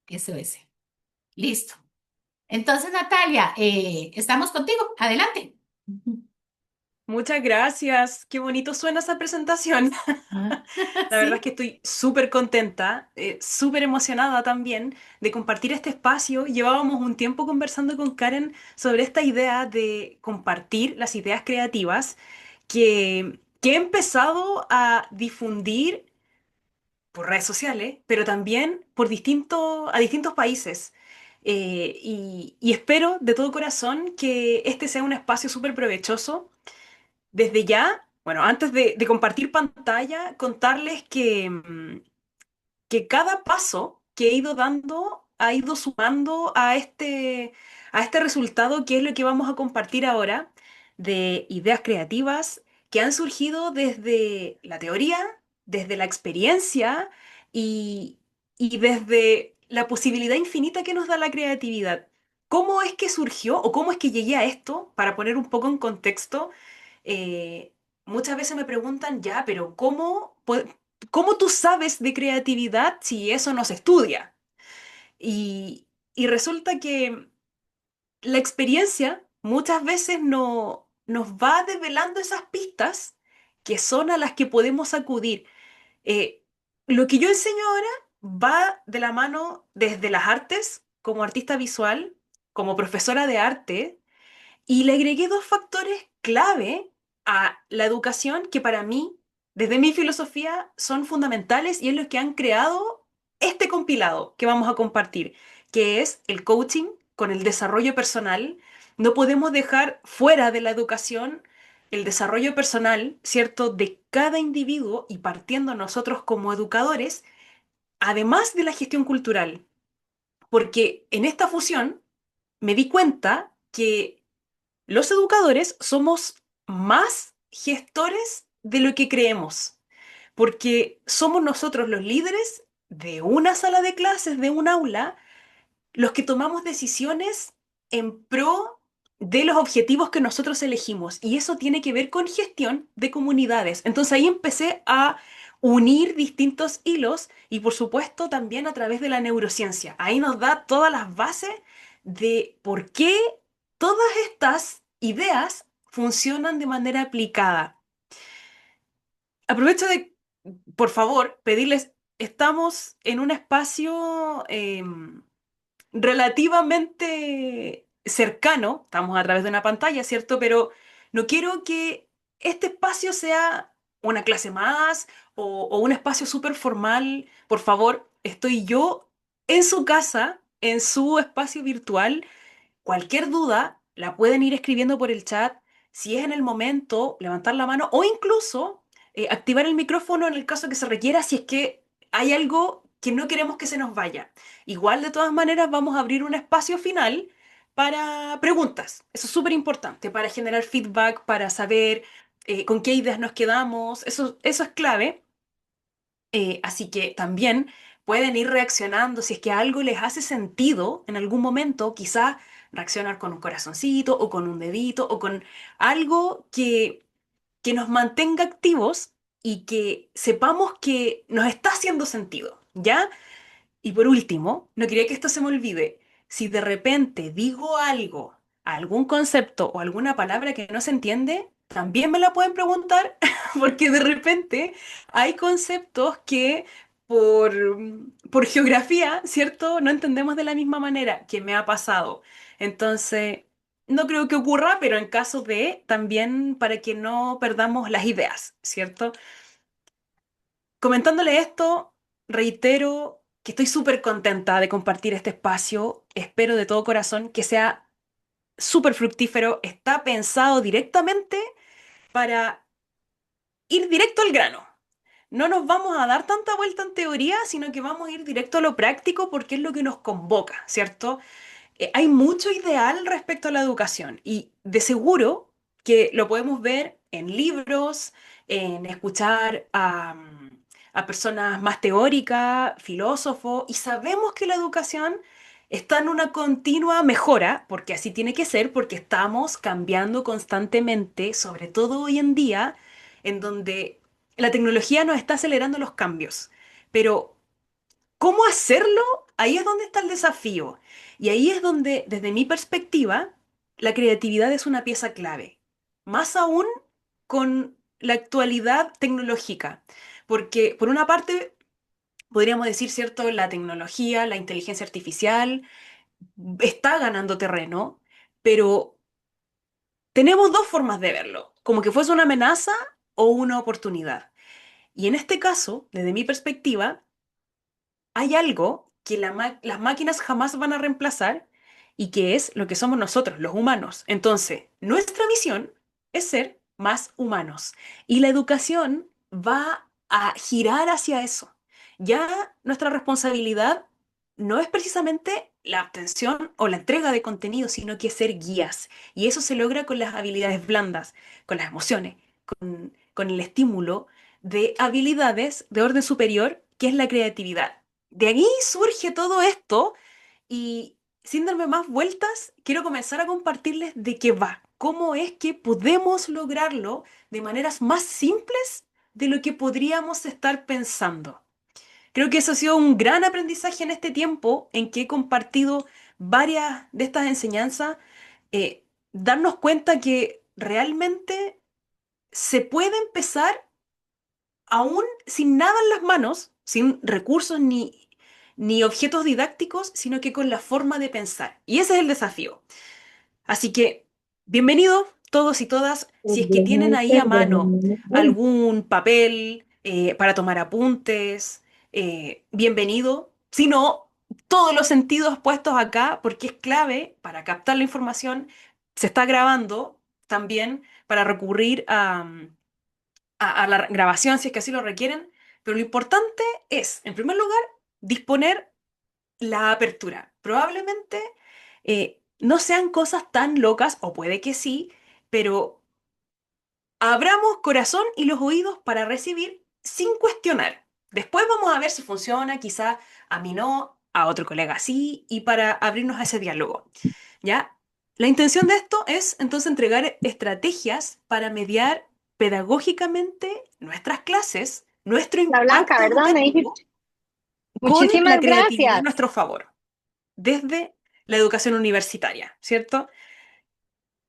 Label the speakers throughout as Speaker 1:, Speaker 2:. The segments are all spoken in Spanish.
Speaker 1: SOS. Listo. Entonces, Natalia, estamos contigo. Adelante. Ujú.
Speaker 2: Muchas gracias. Qué bonito suena esa presentación.
Speaker 1: Ah,
Speaker 2: La verdad es
Speaker 1: sí.
Speaker 2: que estoy súper contenta, súper emocionada también de compartir este espacio. Llevábamos un tiempo conversando con Karen sobre esta idea de compartir las ideas creativas que he empezado a difundir por redes sociales, pero también a distintos países. Y espero de todo corazón que este sea un espacio súper provechoso desde ya, bueno, antes de compartir pantalla, contarles que cada paso que he ido dando ha ido sumando a este resultado que es lo que vamos a compartir ahora, de ideas creativas que han surgido desde la teoría, desde la experiencia y, y desde la posibilidad infinita que nos da la creatividad. ¿Cómo es que surgió o cómo es que llegué a esto? Para poner un poco en contexto, eh, muchas veces me preguntan, ya, pero ¿cómo tú sabes de creatividad si eso no se estudia? Y resulta que la experiencia muchas veces nos va develando esas pistas que son a las que podemos acudir. Eh, lo que yo enseño ahora va de la mano desde las artes, como artista visual, como profesora de arte, y le agregué dos factores clave a la educación que para mí, desde mi filosofía, son fundamentales y es lo que han creado este compilado que vamos a compartir, que es el coaching con el desarrollo personal. No podemos dejar fuera de la educación el desarrollo personal, ¿cierto?, de cada individuo y partiendo nosotros como educadores, además de la gestión cultural, porque en esta fusión me di cuenta que los educadores somos más gestores de lo que creemos, porque somos nosotros los líderes de una sala de clases, de un aula, los que tomamos decisiones en pro de los objetivos que nosotros elegimos. Y eso tiene que ver con gestión de comunidades. Entonces ahí empecé a unir distintos hilos y por supuesto también a través de la neurociencia. Ahí nos da todas las bases de por qué todas estas ideas funcionan de manera aplicada. Aprovecho de, por favor, pedirles, estamos en un espacio relativamente cercano, estamos a través de una pantalla, ¿cierto? Pero no quiero que este espacio sea una clase más o un espacio súper formal. Por favor, estoy yo en su casa, en su espacio virtual. Cualquier duda la pueden ir escribiendo por el chat. Si es en el momento, levantar la mano o incluso activar el micrófono en el caso que se requiera si es que hay algo que no queremos que se nos vaya. Igual, de todas maneras, vamos a abrir un espacio final para preguntas. Eso es súper importante, para generar feedback, para saber con qué ideas nos quedamos. Eso es clave. Así que también pueden ir reaccionando si es que algo les hace sentido en algún momento, quizás reaccionar con un corazoncito o con un dedito o con algo que nos mantenga activos y que sepamos que nos está haciendo sentido, ¿ya? Y por último, no quería que esto se me olvide. Si de repente digo algo, algún concepto o alguna palabra que no se entiende, también me la pueden preguntar, porque de repente hay conceptos que por, por geografía, ¿cierto? No entendemos de la misma manera que me ha pasado. Entonces, no creo que ocurra, pero en caso de, también para que no perdamos las ideas, ¿cierto? Comentándole esto, reitero que estoy súper contenta de compartir este espacio. Espero de todo corazón que sea súper fructífero. Está pensado directamente para ir directo al grano. No nos vamos a dar tanta vuelta en teoría, sino que vamos a ir directo a lo práctico porque es lo que nos convoca, ¿cierto? Hay mucho ideal respecto a la educación y de seguro que lo podemos ver en libros, en escuchar a personas más teóricas, filósofos, y sabemos que la educación está en una continua mejora, porque así tiene que ser, porque estamos cambiando constantemente, sobre todo hoy en día, en donde la tecnología nos está acelerando los cambios. Pero ¿Cómo hacerlo? Ahí es donde está el desafío. Y ahí es donde, desde mi perspectiva, la creatividad es una pieza clave. Más aún con la actualidad tecnológica. Porque, por una parte, podríamos decir, ¿cierto? La tecnología, la inteligencia artificial está ganando terreno, pero tenemos dos formas de verlo, como que fuese una amenaza o una oportunidad. Y en este caso, desde mi perspectiva, hay algo que las máquinas jamás van a reemplazar y que es lo que somos nosotros, los humanos. Entonces, nuestra misión es ser más humanos y la educación va a girar hacia eso. Ya nuestra responsabilidad no es precisamente la obtención o la entrega de contenido, sino que ser guías. Y eso se logra con las habilidades blandas, con las emociones, con el estímulo de habilidades de orden superior, que es la creatividad. De ahí surge todo esto y sin darme más vueltas, quiero comenzar a compartirles de qué va, cómo es que podemos lograrlo de maneras más simples de lo que podríamos estar pensando. Creo que eso ha sido un gran aprendizaje en este tiempo en que he compartido varias de estas enseñanzas, darnos cuenta que realmente se puede empezar aún sin nada en las manos, sin recursos ni objetos didácticos, sino que con la forma de pensar. Y ese es el desafío. Así que, bienvenidos todos y todas, si es que tienen ahí a mano algún papel para tomar apuntes, bienvenido. Si no, todos los sentidos puestos acá, porque es clave para captar la información. Se está grabando también para recurrir a la grabación si es que así lo requieren, pero lo importante es, en primer lugar, disponer la apertura. Probablemente no sean cosas tan locas, o puede que sí, pero abramos corazón y los oídos para recibir sin cuestionar. Después vamos a ver si funciona, quizá a mí no, a otro colega sí, y para abrirnos a ese diálogo. ¿Ya? La intención de esto es entonces entregar estrategias para mediar pedagógicamente nuestras clases, nuestro
Speaker 3: La Blanca,
Speaker 2: impacto
Speaker 3: ¿verdad? Me
Speaker 2: educativo
Speaker 3: dijiste.
Speaker 2: con la
Speaker 3: Muchísimas
Speaker 2: creatividad a
Speaker 3: gracias.
Speaker 2: nuestro favor, desde la educación universitaria, ¿cierto?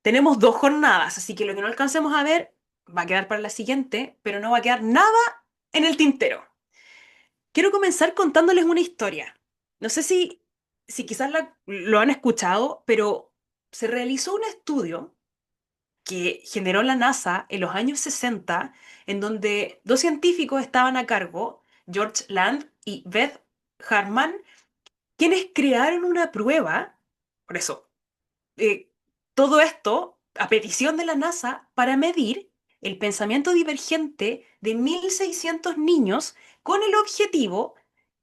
Speaker 2: Tenemos dos jornadas, así que lo que no alcancemos a ver va a quedar para la siguiente, pero no va a quedar nada en el tintero. Quiero comenzar contándoles una historia. No sé si quizás lo han escuchado, pero se realizó un estudio que generó la NASA en los años 60, en donde dos científicos estaban a cargo, George Land y Beth Hartman, quienes crearon una prueba, por eso, eh, todo esto a petición de la NASA para medir el pensamiento divergente de 1.600 niños con el objetivo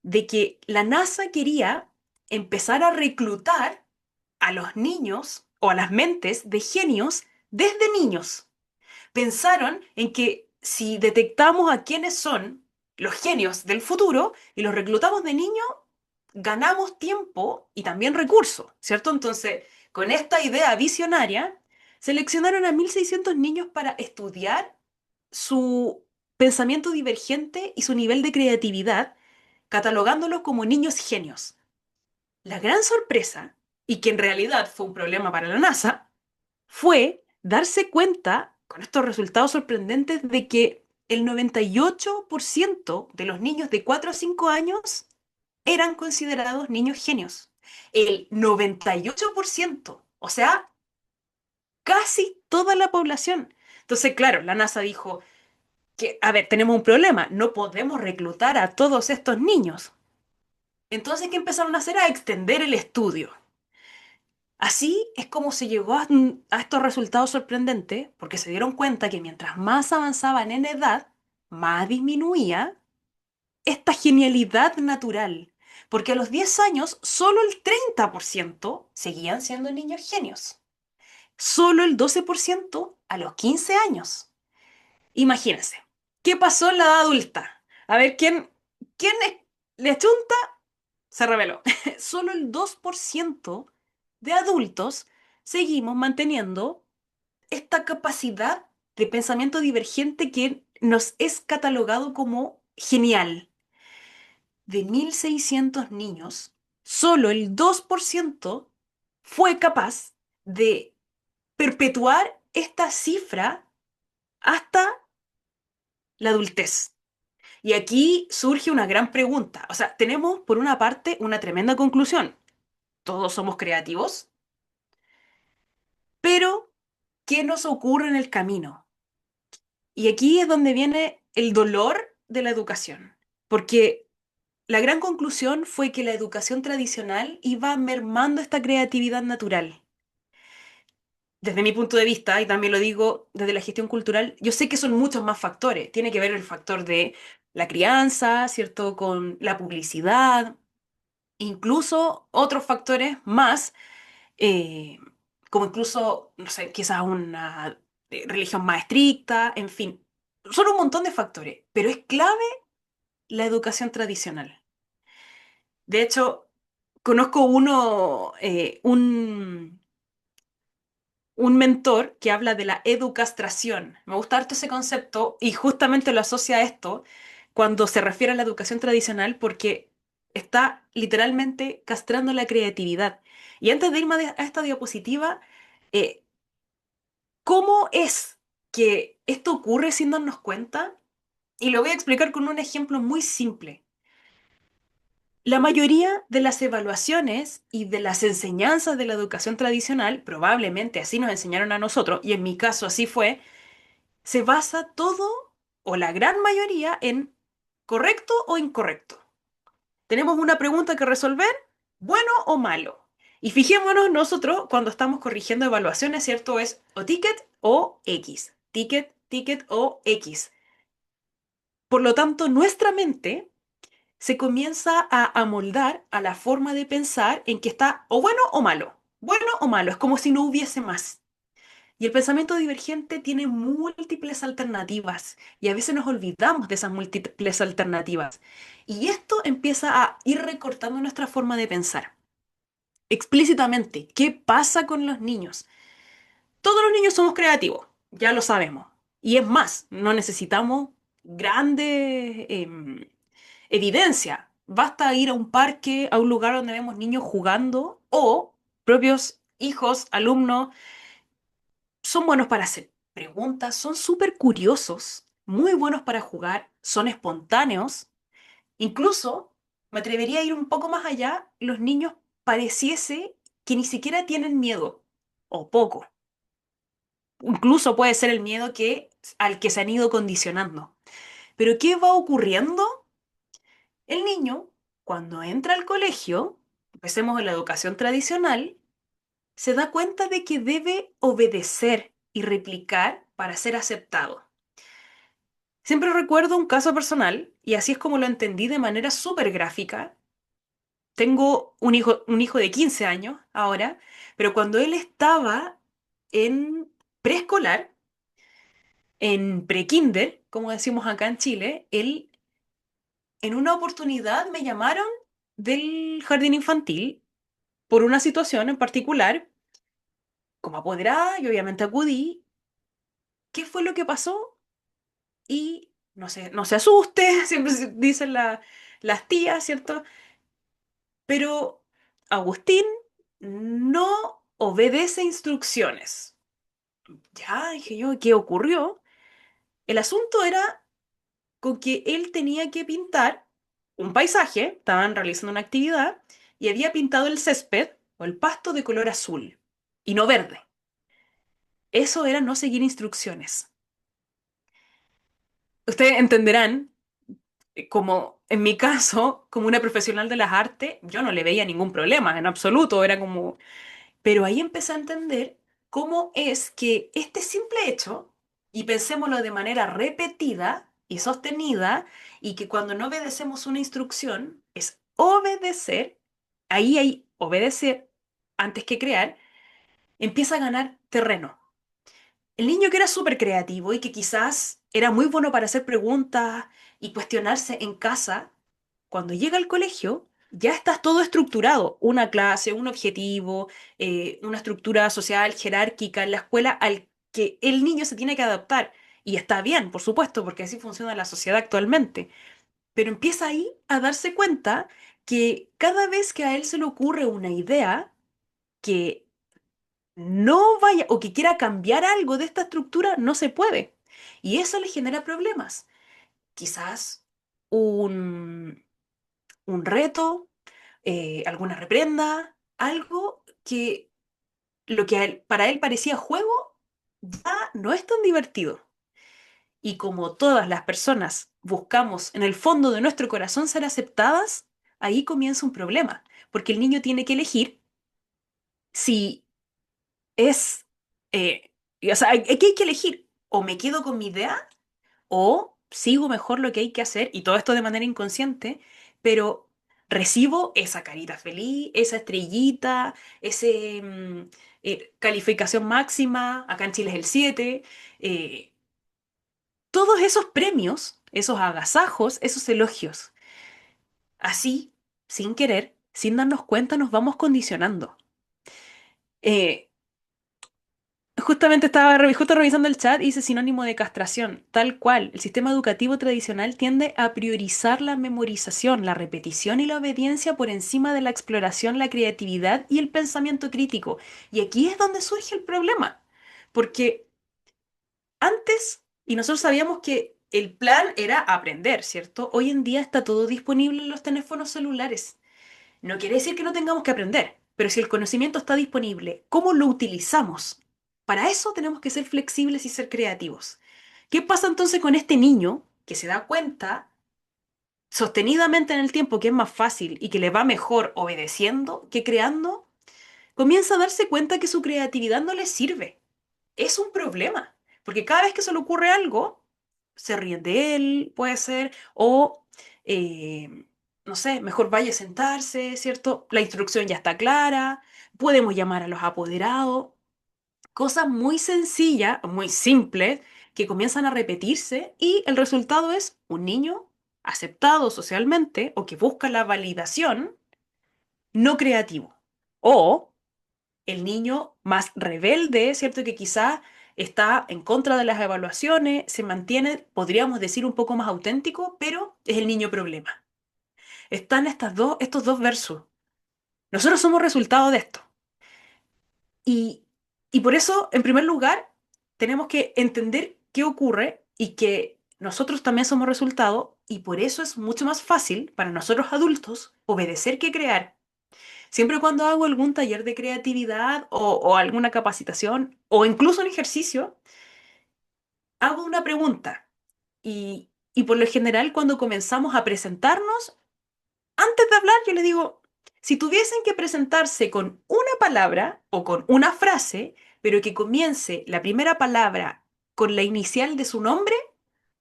Speaker 2: de que la NASA quería empezar a reclutar a los niños o a las mentes de genios desde niños. Pensaron en que si detectamos a quiénes son los genios del futuro y los reclutamos de niños, ganamos tiempo y también recursos, ¿cierto? Entonces, con esta idea visionaria, seleccionaron a 1.600 niños para estudiar su pensamiento divergente y su nivel de creatividad, catalogándolos como niños genios. La gran sorpresa, y que en realidad fue un problema para la NASA, fue darse cuenta, con estos resultados sorprendentes, de que el 98% de los niños de 4 a 5 años eran considerados niños genios. El 98%, o sea, casi toda la población. Entonces, claro, la NASA dijo que, a ver, tenemos un problema, no podemos reclutar a todos estos niños. Entonces, ¿qué empezaron a hacer? A extender el estudio. Así es como se llegó a estos resultados sorprendentes, porque se dieron cuenta que mientras más avanzaban en edad, más disminuía esta genialidad natural, porque a los 10 años solo el 30% seguían siendo niños genios, solo el 12% a los 15 años. Imagínense, ¿qué pasó en la edad adulta? A ver, ¿quién le chunta? Se reveló. Solo el 2% de adultos seguimos manteniendo esta capacidad de pensamiento divergente que nos es catalogado como genial. de 1.600 niños, solo el 2% fue capaz de perpetuar esta cifra hasta la adultez. Y aquí surge una gran pregunta. O sea, tenemos por una parte una tremenda conclusión. Todos somos creativos, pero ¿qué nos ocurre en el camino? Y aquí es donde viene el dolor de la educación. Porque la gran conclusión fue que la educación tradicional iba mermando esta creatividad natural. Desde mi punto de vista, y también lo digo desde la gestión cultural, yo sé que son muchos más factores. Tiene que ver el factor de la crianza, ¿cierto? Con la publicidad, incluso otros factores más, eh, como incluso, no sé, quizás una religión más estricta, en fin. Son un montón de factores, pero es clave la educación tradicional. De hecho, conozco un mentor que habla de la educastración. Me gusta harto ese concepto y justamente lo asocia a esto cuando se refiere a la educación tradicional porque está literalmente castrando la creatividad. Y antes de irme a esta diapositiva, eh, ¿cómo es que esto ocurre sin darnos cuenta? Y lo voy a explicar con un ejemplo muy simple. La mayoría de las evaluaciones y de las enseñanzas de la educación tradicional, probablemente así nos enseñaron a nosotros, y en mi caso así fue, se basa todo o la gran mayoría en correcto o incorrecto. Tenemos una pregunta que resolver, bueno o malo. Y fijémonos nosotros cuando estamos corrigiendo evaluaciones, ¿cierto? Es o ticket o X. Ticket, ticket o X. Por lo tanto, nuestra mente se comienza a amoldar a la forma de pensar en que está o bueno o malo. Bueno o malo, es como si no hubiese más. Y el pensamiento divergente tiene múltiples alternativas y a veces nos olvidamos de esas múltiples alternativas. Y esto empieza a ir recortando nuestra forma de pensar. Explícitamente, ¿qué pasa con los niños? Todos los niños somos creativos, ya lo sabemos. Y es más, no necesitamos grandes evidencia. Basta ir a un parque, a un lugar donde vemos niños jugando o propios hijos, alumnos, son buenos para hacer preguntas, son súper curiosos, muy buenos para jugar, son espontáneos. Incluso, me atrevería a ir un poco más allá, los niños pareciese que ni siquiera tienen miedo, o poco. Incluso puede ser el miedo al que se han ido condicionando. Pero ¿qué va ocurriendo? El niño, cuando entra al colegio, empecemos en la educación tradicional, se da cuenta de que debe obedecer y replicar para ser aceptado. Siempre recuerdo un caso personal, y así es como lo entendí de manera súper gráfica. Tengo un hijo de 15 años ahora, pero cuando él estaba en preescolar, en prekinder, como decimos acá en Chile, él en una oportunidad me llamaron del jardín infantil por una situación en particular, como apoderada, y obviamente acudí. ¿Qué fue lo que pasó? Y no sé, no se asuste, siempre dicen las tías, ¿cierto? Pero Agustín no obedece instrucciones. Ya, dije yo, ¿qué ocurrió? El asunto era con que él tenía que pintar un paisaje, estaban realizando una actividad, y había pintado el césped o el pasto de color azul y no verde. Eso era no seguir instrucciones. Ustedes entenderán, como en mi caso, como una profesional de las artes, yo no le veía ningún problema en absoluto, era como... Pero ahí empecé a entender cómo es que este simple hecho, y pensémoslo de manera repetida y sostenida, y que cuando no obedecemos una instrucción es obedecer, ahí hay obedecer antes que crear, empieza a ganar terreno. El niño que era súper creativo y que quizás era muy bueno para hacer preguntas y cuestionarse en casa, cuando llega al colegio, ya está todo estructurado, una clase, un objetivo, una estructura social, jerárquica en la escuela al que el niño se tiene que adaptar. Y está bien, por supuesto, porque así funciona la sociedad actualmente. pero empieza ahí a darse cuenta que cada vez que a él se le ocurre una idea que no vaya o que quiera cambiar algo de esta estructura, no se puede. Y eso le genera problemas. Quizás un, un reto, alguna reprenda, algo que lo que para él parecía juego ya no es tan divertido. Y como todas las personas buscamos en el fondo de nuestro corazón ser aceptadas, ahí comienza un problema, porque el niño tiene que elegir si es, o sea, aquí hay que elegir, o me quedo con mi idea, o sigo mejor lo que hay que hacer, y todo esto de manera inconsciente, pero recibo esa carita feliz, esa estrellita, ese calificación máxima, acá en Chile es el 7, eh, todos esos premios, esos agasajos, esos elogios. Así, sin querer, sin darnos cuenta, nos vamos condicionando. Eh, Justamente estaba justo revisando el chat y dice sinónimo de castración, tal cual. El sistema educativo tradicional tiende a priorizar la memorización, la repetición y la obediencia por encima de la exploración, la creatividad y el pensamiento crítico. Y aquí es donde surge el problema, porque antes, y nosotros sabíamos que el plan era aprender, ¿cierto? Hoy en día está todo disponible en los teléfonos celulares. No quiere decir que no tengamos que aprender, pero si el conocimiento está disponible, ¿cómo lo utilizamos? Para eso tenemos que ser flexibles y ser creativos. ¿Qué pasa entonces con este niño que se da cuenta sostenidamente en el tiempo que es más fácil y que le va mejor obedeciendo que creando? Comienza a darse cuenta que su creatividad no le sirve. Es un problema, porque cada vez que se le ocurre algo, se ríen de él, puede ser, o, eh, no sé, mejor vaya a sentarse, ¿cierto? La instrucción ya está clara, podemos llamar a los apoderados, cosas muy sencillas, muy simples, que comienzan a repetirse y el resultado es un niño aceptado socialmente o que busca la validación no creativo. O el niño más rebelde, ¿cierto? Que quizá está en contra de las evaluaciones, se mantiene, podríamos decir, un poco más auténtico, pero es el niño problema. Están estos dos versos. Nosotros somos resultado de esto. Y, y por eso, en primer lugar, tenemos que entender qué ocurre y que nosotros también somos resultado, y por eso es mucho más fácil para nosotros adultos obedecer que crear. Siempre cuando hago algún taller de creatividad o alguna capacitación o incluso un ejercicio, hago una pregunta. Y por lo general, cuando comenzamos a presentarnos, antes de hablar, yo le digo, si tuviesen que presentarse con una palabra o con una frase, pero que comience la primera palabra con la inicial de su nombre,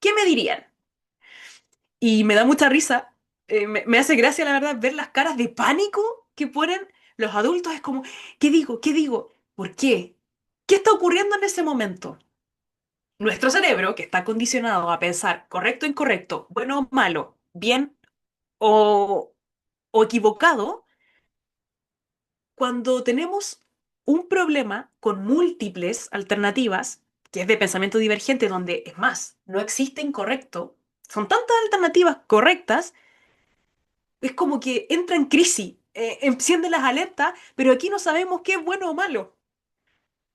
Speaker 2: ¿qué me dirían? Y me da mucha risa, me hace gracia, la verdad, ver las caras de pánico que ponen los adultos. Es como, ¿qué digo? ¿Qué digo? ¿Por qué? ¿Qué está ocurriendo en ese momento? Nuestro cerebro, que está condicionado a pensar correcto, incorrecto, bueno o malo, bien o, o equivocado, cuando tenemos un problema con múltiples alternativas, que es de pensamiento divergente, donde es más, no existe incorrecto, son tantas alternativas correctas, es como que entra en crisis, enciende las alertas, pero aquí no sabemos qué es bueno o malo.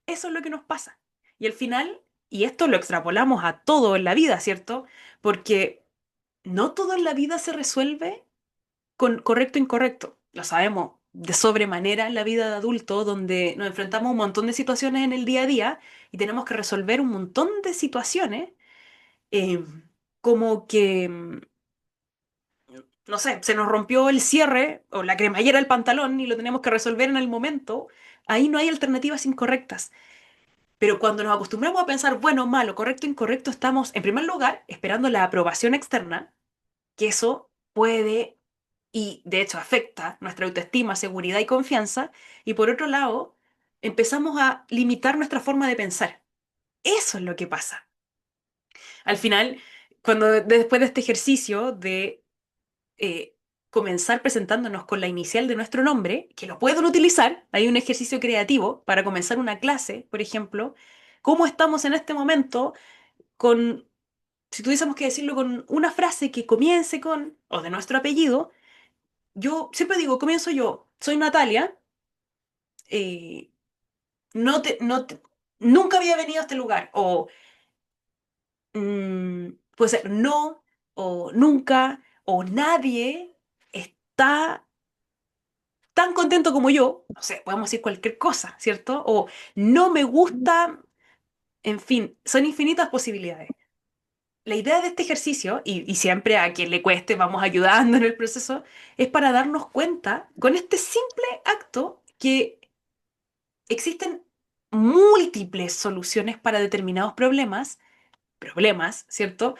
Speaker 2: Eso es lo que nos pasa. Y al final, y esto lo extrapolamos a todo en la vida, ¿cierto? Porque no todo en la vida se resuelve con correcto e incorrecto. Lo sabemos de sobremanera en la vida de adulto, donde nos enfrentamos a un montón de situaciones en el día a día y tenemos que resolver un montón de situaciones, eh, como que no sé, se nos rompió el cierre o la cremallera del pantalón y lo tenemos que resolver en el momento, ahí no hay alternativas incorrectas. Pero cuando nos acostumbramos a pensar bueno, malo, correcto, incorrecto, estamos en primer lugar esperando la aprobación externa, que eso puede y de hecho afecta nuestra autoestima, seguridad y confianza, y por otro lado, empezamos a limitar nuestra forma de pensar. Eso es lo que pasa. Al final, cuando después de este ejercicio de eh, comenzar presentándonos con la inicial de nuestro nombre, que lo pueden utilizar, hay un ejercicio creativo para comenzar una clase, por ejemplo, cómo estamos en este momento con Si tuviésemos que decirlo con una frase que comience con, o de nuestro apellido, yo siempre digo, comienzo yo, soy Natalia, eh, no te, no te- nunca había venido a este lugar, o puede ser no, o nunca, o nadie está tan contento como yo, no sé, podemos decir cualquier cosa, ¿cierto? O no me gusta, en fin, son infinitas posibilidades. La idea de este ejercicio, y siempre a quien le cueste vamos ayudando en el proceso, es para darnos cuenta con este simple acto que existen múltiples soluciones para determinados problemas, ¿cierto?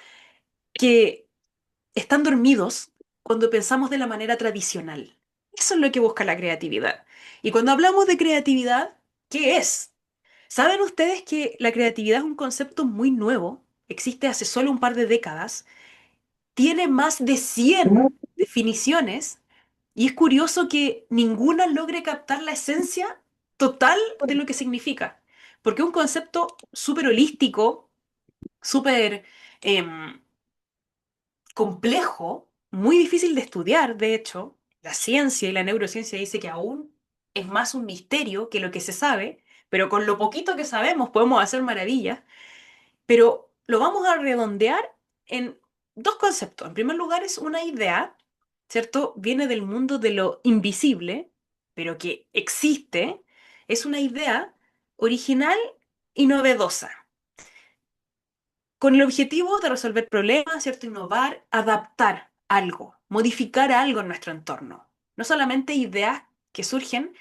Speaker 2: Que están dormidos cuando pensamos de la manera tradicional. Eso es lo que busca la creatividad. Y cuando hablamos de creatividad, ¿qué es? ¿Saben ustedes que la creatividad es un concepto muy nuevo? Existe hace solo un par de décadas. Tiene más de 100 definiciones y es curioso que ninguna logre captar la esencia total de lo que significa. Porque es un concepto súper holístico, súper em, complejo, muy difícil de estudiar, de hecho. La ciencia y la neurociencia dice que aún es más un misterio que lo que se sabe, pero con lo poquito que sabemos podemos hacer maravillas. Pero lo vamos a redondear en dos conceptos. En primer lugar, es una idea, ¿cierto? Viene del mundo de lo invisible, pero que existe. Es una idea original y novedosa, con el objetivo de resolver problemas, ¿cierto? Innovar, adaptar algo, modificar algo en nuestro entorno. No solamente ideas que surgen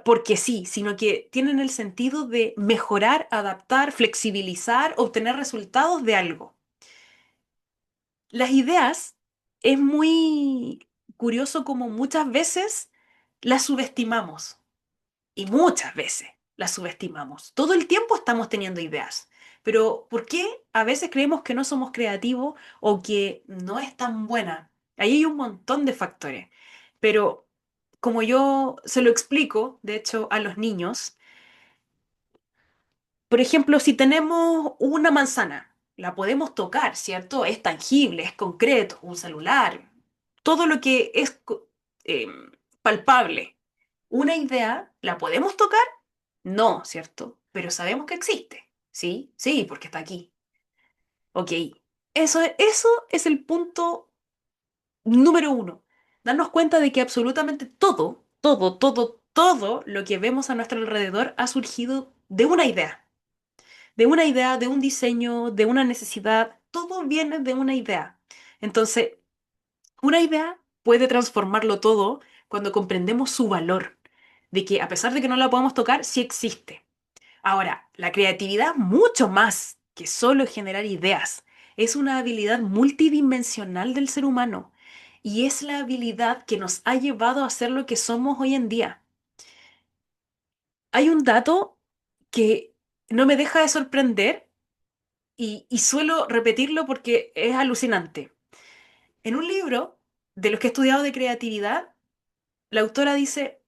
Speaker 2: porque sí, sino que tienen el sentido de mejorar, adaptar, flexibilizar, obtener resultados de algo. Las ideas es muy curioso como muchas veces las subestimamos y muchas veces las subestimamos. Todo el tiempo estamos teniendo ideas, pero ¿por qué a veces creemos que no somos creativos o que no es tan buena? Ahí hay un montón de factores, pero como yo se lo explico, de hecho, a los niños, por ejemplo, si tenemos una manzana, la podemos tocar, ¿cierto? Es tangible, es concreto, un celular, todo lo que es palpable. Una idea, ¿la podemos tocar? No, ¿cierto? Pero sabemos que existe. ¿Sí? Sí, porque está aquí. Ok. Eso es el punto número uno. Darnos cuenta de que absolutamente todo lo que vemos a nuestro alrededor ha surgido de un diseño, de una necesidad, todo viene de una idea. Entonces, una idea puede transformarlo todo cuando comprendemos su valor, de que a pesar de que no la podemos tocar, sí existe. Ahora, la creatividad mucho más que solo generar ideas. Es una habilidad multidimensional del ser humano y es la habilidad que nos ha llevado a ser lo que somos hoy en día. Hay un dato que no me deja de sorprender y suelo repetirlo porque es alucinante. En un libro de los que he estudiado de creatividad, la autora dice,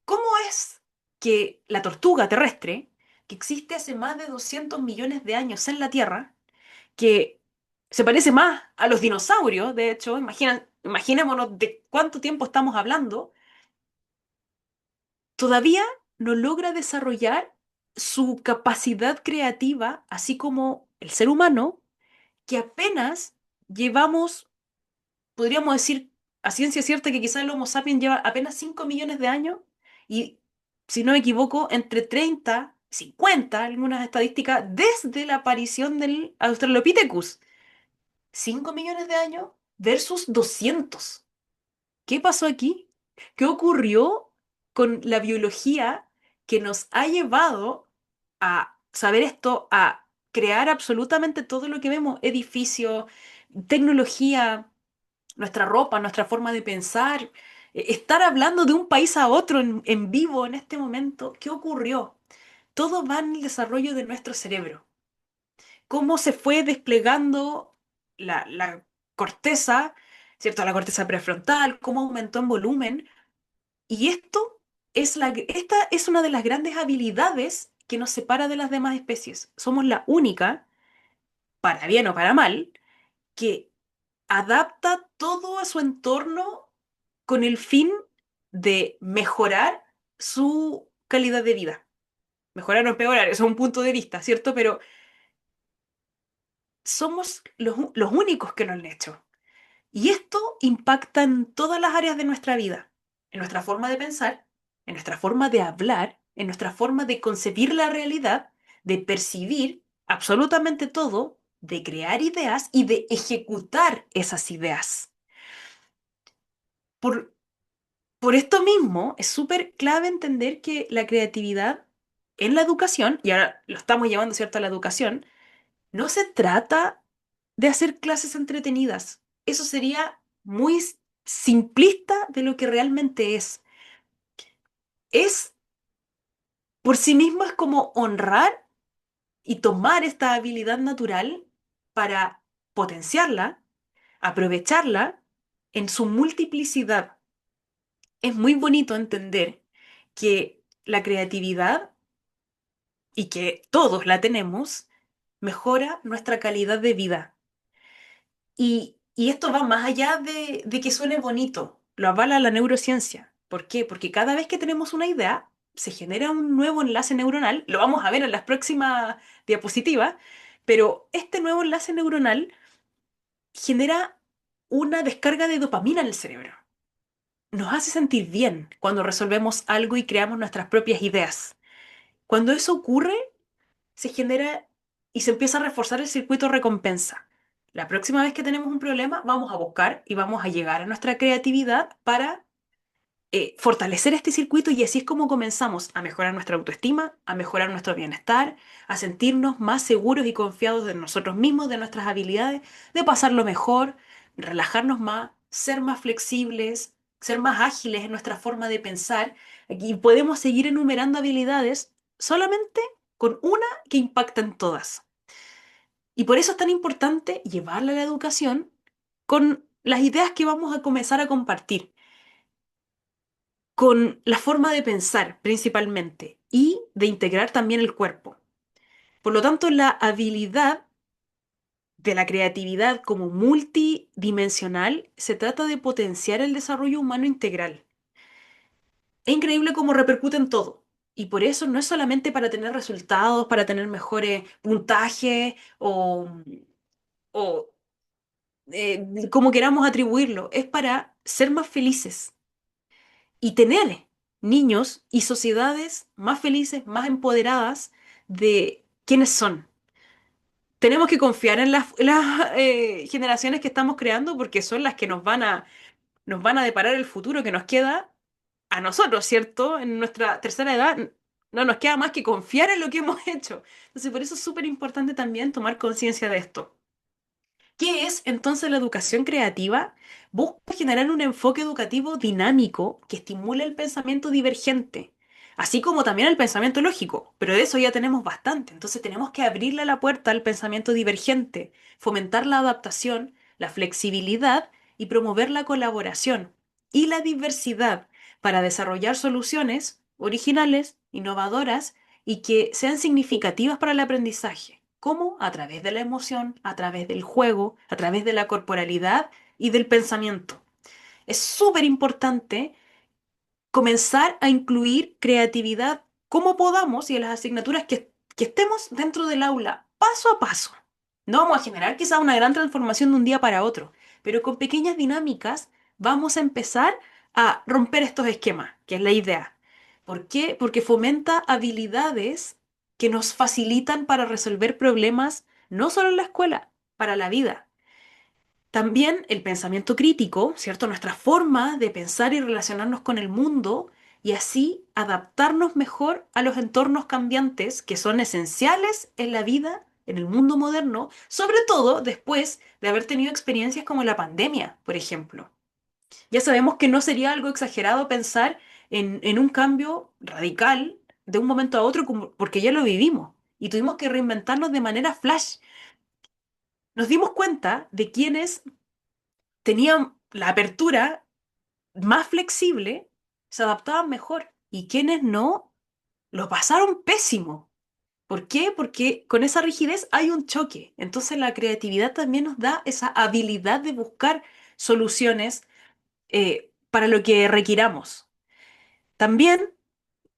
Speaker 2: ¿cómo es que la tortuga terrestre, que existe hace más de 200 millones de años en la Tierra, que se parece más a los dinosaurios, de hecho, imaginémonos de cuánto tiempo estamos hablando, todavía no logra desarrollar su capacidad creativa, así como el ser humano, que apenas llevamos, podríamos decir a ciencia cierta que quizás el Homo sapiens lleva apenas 5 millones de años y, si no me equivoco, entre 30, 50, algunas estadísticas, desde la aparición del Australopithecus. 5 millones de años versus 200. ¿Qué pasó aquí? ¿Qué ocurrió con la biología que nos ha llevado a saber esto, a crear absolutamente todo lo que vemos, edificios, tecnología, nuestra ropa, nuestra forma de pensar, estar hablando de un país a otro en vivo en este momento? ¿Qué ocurrió? Todo va en el desarrollo de nuestro cerebro. Cómo se fue desplegando la corteza, ¿cierto? La corteza prefrontal, cómo aumentó en volumen. Y esta es una de las grandes habilidades que nos separa de las demás especies. Somos la única para bien o para mal, que adapta todo a su entorno con el fin de mejorar su calidad de vida. Mejorar o empeorar, eso es un punto de vista, ¿cierto? Pero somos los únicos que lo han hecho. Y esto impacta en todas las áreas de nuestra vida, en nuestra forma de pensar, en nuestra forma de hablar, en nuestra forma de concebir la realidad, de percibir absolutamente todo, de crear ideas y de ejecutar esas ideas. Por, por esto mismo, es súper clave entender que la creatividad en la educación, y ahora lo estamos llevando, ¿cierto?, a la educación, no se trata de hacer clases entretenidas. Eso sería muy simplista de lo que realmente es. Es, por sí mismo, es como honrar y tomar esta habilidad natural para potenciarla, aprovecharla en su multiplicidad. Es muy bonito entender que la creatividad, y que todos la tenemos, mejora nuestra calidad de vida. Y esto va más allá de que suene bonito, lo avala la neurociencia. ¿Por qué? Porque cada vez que tenemos una idea, se genera un nuevo enlace neuronal, lo vamos a ver en las próximas diapositivas, pero este nuevo enlace neuronal genera una descarga de dopamina en el cerebro. Nos hace sentir bien cuando resolvemos algo y creamos nuestras propias ideas. Cuando eso ocurre, se genera y se empieza a reforzar el circuito recompensa. La próxima vez que tenemos un problema, vamos a buscar y vamos a llegar a nuestra creatividad para fortalecer este circuito, y así es como comenzamos a mejorar nuestra autoestima, a mejorar nuestro bienestar, a sentirnos más seguros y confiados de nosotros mismos, de nuestras habilidades, de pasarlo mejor, relajarnos más, ser más flexibles, ser más ágiles en nuestra forma de pensar. Y podemos seguir enumerando habilidades solamente con una que impacta en todas. Y por eso es tan importante llevarla a la educación con las ideas que vamos a comenzar a compartir, con la forma de pensar principalmente y de integrar también el cuerpo. Por lo tanto, la habilidad de la creatividad como multidimensional se trata de potenciar el desarrollo humano integral. Es increíble cómo repercute en todo. Y por eso no es solamente para tener resultados, para tener mejores puntajes o como queramos atribuirlo, es para ser más felices y tener niños y sociedades más felices, más empoderadas de quienes son. Tenemos que confiar en las generaciones que estamos creando, porque son las que nos van a deparar el futuro que nos queda a nosotros, ¿cierto? En nuestra tercera edad no nos queda más que confiar en lo que hemos hecho. Entonces, por eso es súper importante también tomar conciencia de esto. ¿Qué es entonces la educación creativa? Busca generar un enfoque educativo dinámico que estimule el pensamiento divergente, así como también el pensamiento lógico, pero de eso ya tenemos bastante, entonces tenemos que abrirle la puerta al pensamiento divergente, fomentar la adaptación, la flexibilidad y promover la colaboración y la diversidad para desarrollar soluciones originales, innovadoras y que sean significativas para el aprendizaje. ¿Cómo? A través de la emoción, a través del juego, a través de la corporalidad y del pensamiento. Es súper importante comenzar a incluir creatividad como podamos y en las asignaturas que estemos dentro del aula, paso a paso. No vamos a generar quizás una gran transformación de un día para otro, pero con pequeñas dinámicas vamos a empezar a romper estos esquemas, que es la idea. ¿Por qué? Porque fomenta habilidades que nos facilitan para resolver problemas no solo en la escuela, para la vida. También el pensamiento crítico, ¿cierto? Nuestra forma de pensar y relacionarnos con el mundo y así adaptarnos mejor a los entornos cambiantes que son esenciales en la vida, en el mundo moderno, sobre todo después de haber tenido experiencias como la pandemia, por ejemplo. Ya sabemos que no sería algo exagerado pensar en un cambio radical de un momento a otro porque ya lo vivimos y tuvimos que reinventarnos de manera flash. Nos dimos cuenta de quienes tenían la apertura más flexible, se adaptaban mejor y quienes no, lo pasaron pésimo. ¿Por qué? Porque con esa rigidez hay un choque. Entonces la creatividad también nos da esa habilidad de buscar soluciones para lo que requiramos. También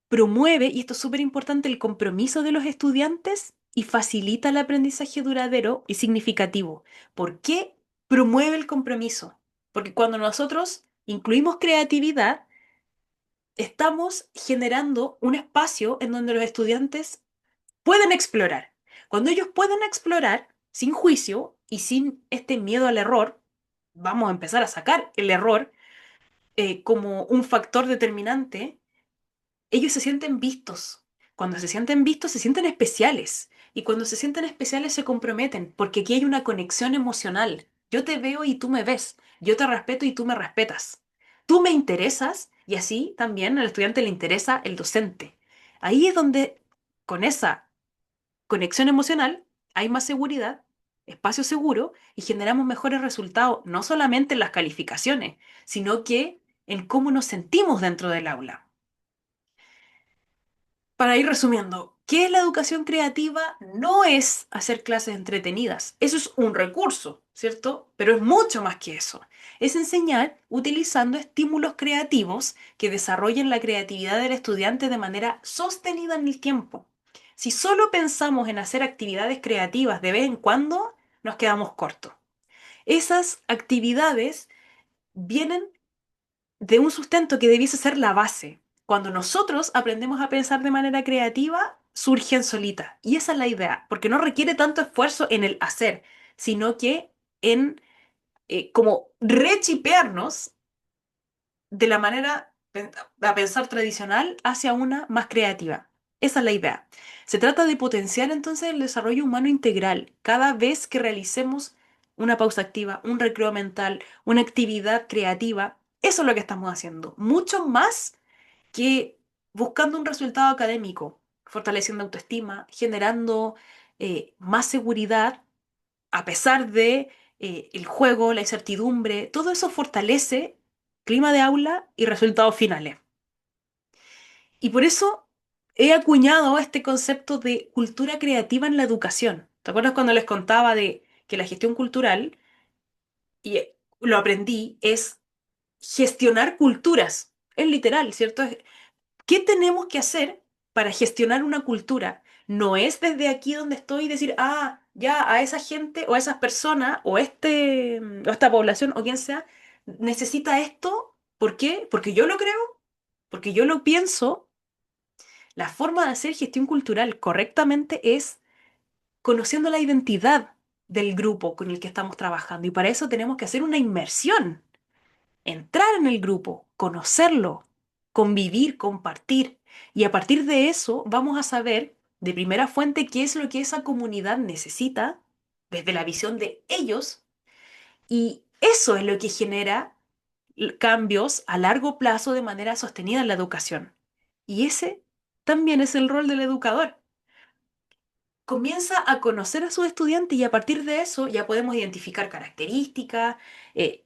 Speaker 2: promueve, y esto es súper importante, el compromiso de los estudiantes y facilita el aprendizaje duradero y significativo. ¿Por qué promueve el compromiso? Porque cuando nosotros incluimos creatividad, estamos generando un espacio en donde los estudiantes pueden explorar. Cuando ellos pueden explorar sin juicio y sin este miedo al error, vamos a empezar a sacar el error como un factor determinante. Ellos se sienten vistos. Cuando se sienten vistos, se sienten especiales. Y cuando se sienten especiales, se comprometen, porque aquí hay una conexión emocional. Yo te veo y tú me ves. Yo te respeto y tú me respetas. Tú me interesas y así también al estudiante le interesa el docente. Ahí es donde, con esa conexión emocional, hay más seguridad, espacio seguro y generamos mejores resultados, no solamente en las calificaciones, sino que en cómo nos sentimos dentro del aula. Para ir resumiendo, ¿qué es la educación creativa? No es hacer clases entretenidas. Eso es un recurso, ¿cierto? Pero es mucho más que eso. Es enseñar utilizando estímulos creativos que desarrollen la creatividad del estudiante de manera sostenida en el tiempo. Si solo pensamos en hacer actividades creativas de vez en cuando, nos quedamos cortos. Esas actividades vienen de un sustento que debiese ser la base. Cuando nosotros aprendemos a pensar de manera creativa, surgen solitas. Y esa es la idea, porque no requiere tanto esfuerzo en el hacer, sino que en como rechipearnos de la manera a pensar tradicional hacia una más creativa. Esa es la idea. Se trata de potenciar entonces el desarrollo humano integral cada vez que realicemos una pausa activa, un recreo mental, una actividad creativa. Eso es lo que estamos haciendo. Mucho más que buscando un resultado académico, fortaleciendo autoestima, generando más seguridad a pesar de el juego, la incertidumbre, todo eso fortalece clima de aula y resultados finales. Y por eso he acuñado este concepto de cultura creativa en la educación. ¿Te acuerdas cuando les contaba de que la gestión cultural, y lo aprendí, es gestionar culturas? Es literal, ¿cierto? ¿Qué tenemos que hacer para gestionar una cultura? No es desde aquí donde estoy decir, ah, ya a esa gente o a esas personas o o esta población o quien sea necesita esto. ¿Por qué? Porque yo lo creo, porque yo lo pienso. La forma de hacer gestión cultural correctamente es conociendo la identidad del grupo con el que estamos trabajando y para eso tenemos que hacer una inmersión, entrar en el grupo, conocerlo, convivir, compartir. Y a partir de eso vamos a saber de primera fuente qué es lo que esa comunidad necesita desde la visión de ellos. Y eso es lo que genera cambios a largo plazo de manera sostenida en la educación. Y ese también es el rol del educador. Comienza a conocer a sus estudiantes y a partir de eso ya podemos identificar características, eh,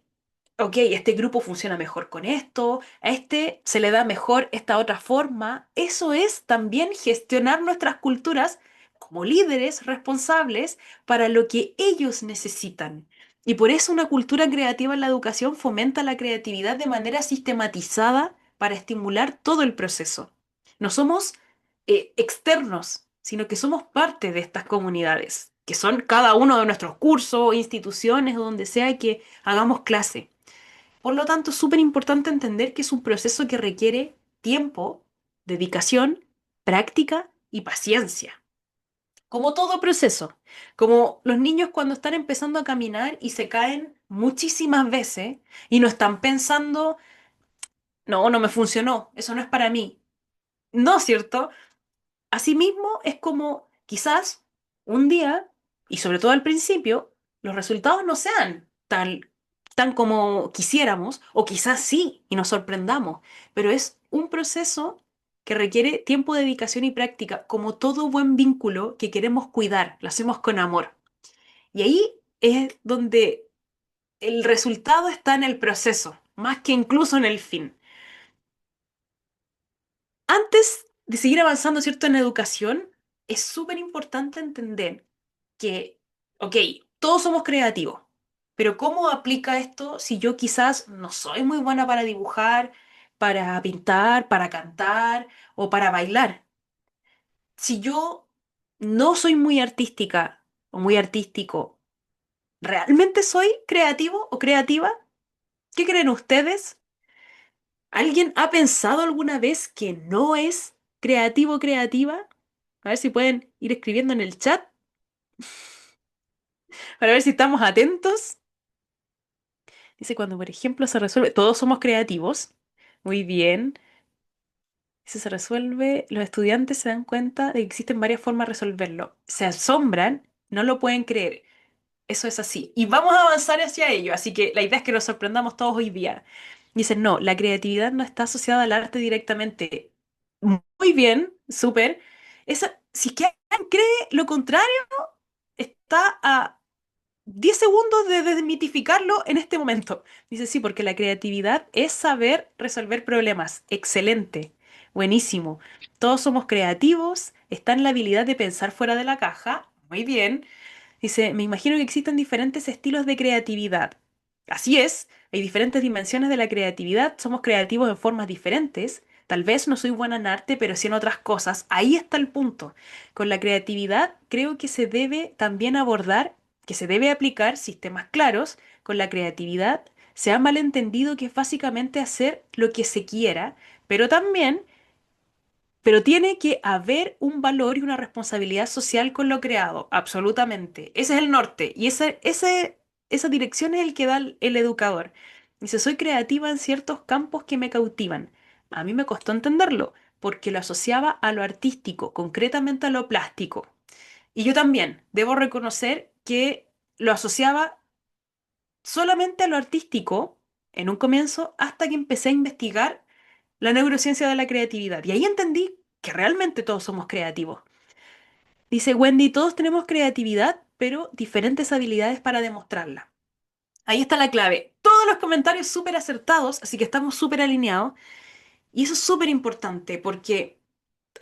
Speaker 2: ok, este grupo funciona mejor con esto, a este se le da mejor esta otra forma. Eso es también gestionar nuestras culturas como líderes responsables para lo que ellos necesitan. Y por eso una cultura creativa en la educación fomenta la creatividad de manera sistematizada para estimular todo el proceso. No somos externos, sino que somos parte de estas comunidades, que son cada uno de nuestros cursos, instituciones o donde sea que hagamos clase. Por lo tanto, es súper importante entender que es un proceso que requiere tiempo, dedicación, práctica y paciencia. Como todo proceso, como los niños cuando están empezando a caminar y se caen muchísimas veces y no están pensando, no, no me funcionó, eso no es para mí. No, ¿cierto? Asimismo, es como quizás un día, y sobre todo al principio, los resultados no sean tan como quisiéramos, o quizás sí, y nos sorprendamos, pero es un proceso que requiere tiempo, dedicación y práctica, como todo buen vínculo que queremos cuidar, lo hacemos con amor. Y ahí es donde el resultado está en el proceso, más que incluso en el fin. Antes de seguir avanzando, ¿cierto?, en educación, es súper importante entender que, ok, todos somos creativos, pero ¿cómo aplica esto si yo quizás no soy muy buena para dibujar, para pintar, para cantar o para bailar? Si yo no soy muy artística o muy artístico, ¿realmente soy creativo o creativa? ¿Qué creen ustedes? ¿Alguien ha pensado alguna vez que no es creativo o creativa? A ver si pueden ir escribiendo en el chat para ver si estamos atentos. Dice, cuando por ejemplo se resuelve, todos somos creativos. Muy bien. Si se resuelve, los estudiantes se dan cuenta de que existen varias formas de resolverlo. Se asombran, no lo pueden creer. Eso es así. Y vamos a avanzar hacia ello. Así que la idea es que nos sorprendamos todos hoy día. Dicen, no, la creatividad no está asociada al arte directamente. Muy bien, súper. Si es que alguien cree lo contrario, está a 10 segundos de desmitificarlo en este momento. Dice, sí, porque la creatividad es saber resolver problemas. Excelente, buenísimo. Todos somos creativos, está en la habilidad de pensar fuera de la caja. Muy bien. Dice, me imagino que existen diferentes estilos de creatividad. Así es, hay diferentes dimensiones de la creatividad, somos creativos en formas diferentes. Tal vez no soy buena en arte, pero sí en otras cosas. Ahí está el punto. Con la creatividad creo que se debe también abordar, que se debe aplicar sistemas claros. Con la creatividad se ha malentendido que es básicamente hacer lo que se quiera, pero también pero tiene que haber un valor y una responsabilidad social con lo creado, absolutamente. Ese es el norte y esa dirección es el que da el educador. Dice, soy creativa en ciertos campos que me cautivan. A mí me costó entenderlo, porque lo asociaba a lo artístico, concretamente a lo plástico. Y yo también debo reconocer que lo asociaba solamente a lo artístico en un comienzo hasta que empecé a investigar la neurociencia de la creatividad. Y ahí entendí que realmente todos somos creativos. Dice Wendy, todos tenemos creatividad, pero diferentes habilidades para demostrarla. Ahí está la clave. Todos los comentarios súper acertados, así que estamos súper alineados. Y eso es súper importante porque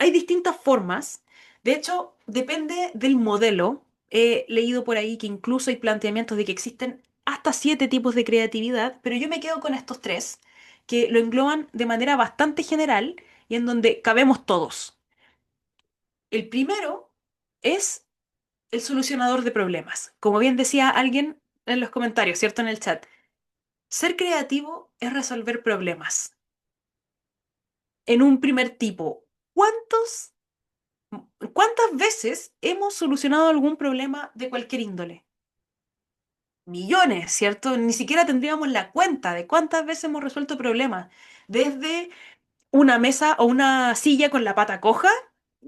Speaker 2: hay distintas formas. De hecho, depende del modelo. He leído por ahí que incluso hay planteamientos de que existen hasta 7 tipos de creatividad, pero yo me quedo con estos tres, que lo engloban de manera bastante general y en donde cabemos todos. El primero es el solucionador de problemas. Como bien decía alguien en los comentarios, ¿cierto? En el chat. Ser creativo es resolver problemas. En un primer tipo, ¿cuántas veces hemos solucionado algún problema de cualquier índole? Millones, ¿cierto? Ni siquiera tendríamos la cuenta de cuántas veces hemos resuelto problemas. Desde una mesa o una silla con la pata coja,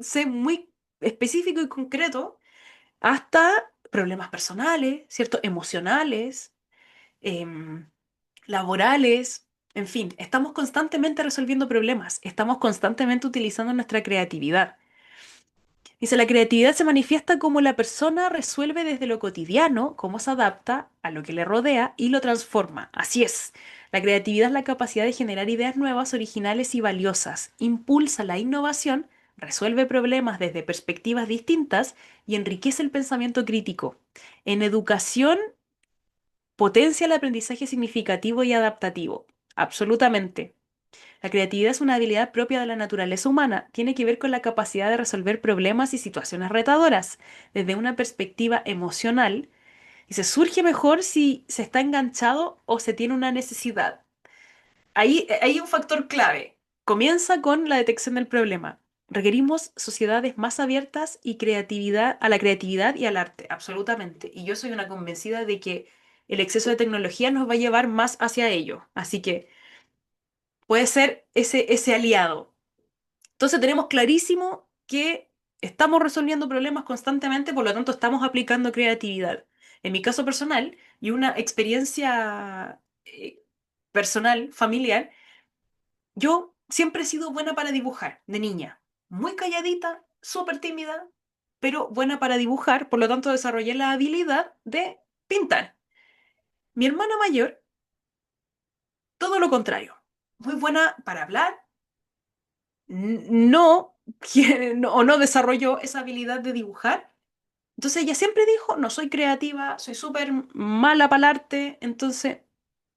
Speaker 2: sé muy específico y concreto, hasta problemas personales, ¿cierto? Emocionales, em, laborales, en fin, estamos constantemente resolviendo problemas, estamos constantemente utilizando nuestra creatividad. Dice, la creatividad se manifiesta como la persona resuelve desde lo cotidiano, cómo se adapta a lo que le rodea y lo transforma. Así es. La creatividad es la capacidad de generar ideas nuevas, originales y valiosas. Impulsa la innovación, resuelve problemas desde perspectivas distintas y enriquece el pensamiento crítico. En educación, potencia el aprendizaje significativo y adaptativo. Absolutamente. La creatividad es una habilidad propia de la naturaleza humana. Tiene que ver con la capacidad de resolver problemas y situaciones retadoras desde una perspectiva emocional y se surge mejor si se está enganchado o se tiene una necesidad. Ahí hay un factor clave. Comienza con la detección del problema. Requerimos sociedades más abiertas y creatividad a la creatividad y al arte, absolutamente. Y yo soy una convencida de que el exceso de tecnología nos va a llevar más hacia ello. Así que puede ser ese aliado. Entonces tenemos clarísimo que estamos resolviendo problemas constantemente, por lo tanto estamos aplicando creatividad. En mi caso personal y una experiencia personal, familiar, yo siempre he sido buena para dibujar, de niña. Muy calladita, súper tímida, pero buena para dibujar, por lo tanto desarrollé la habilidad de pintar. Mi hermana mayor, todo lo contrario. Muy buena para hablar, no. o no desarrolló esa habilidad de dibujar. Entonces ella siempre dijo, no soy creativa, soy súper mala para el arte, entonces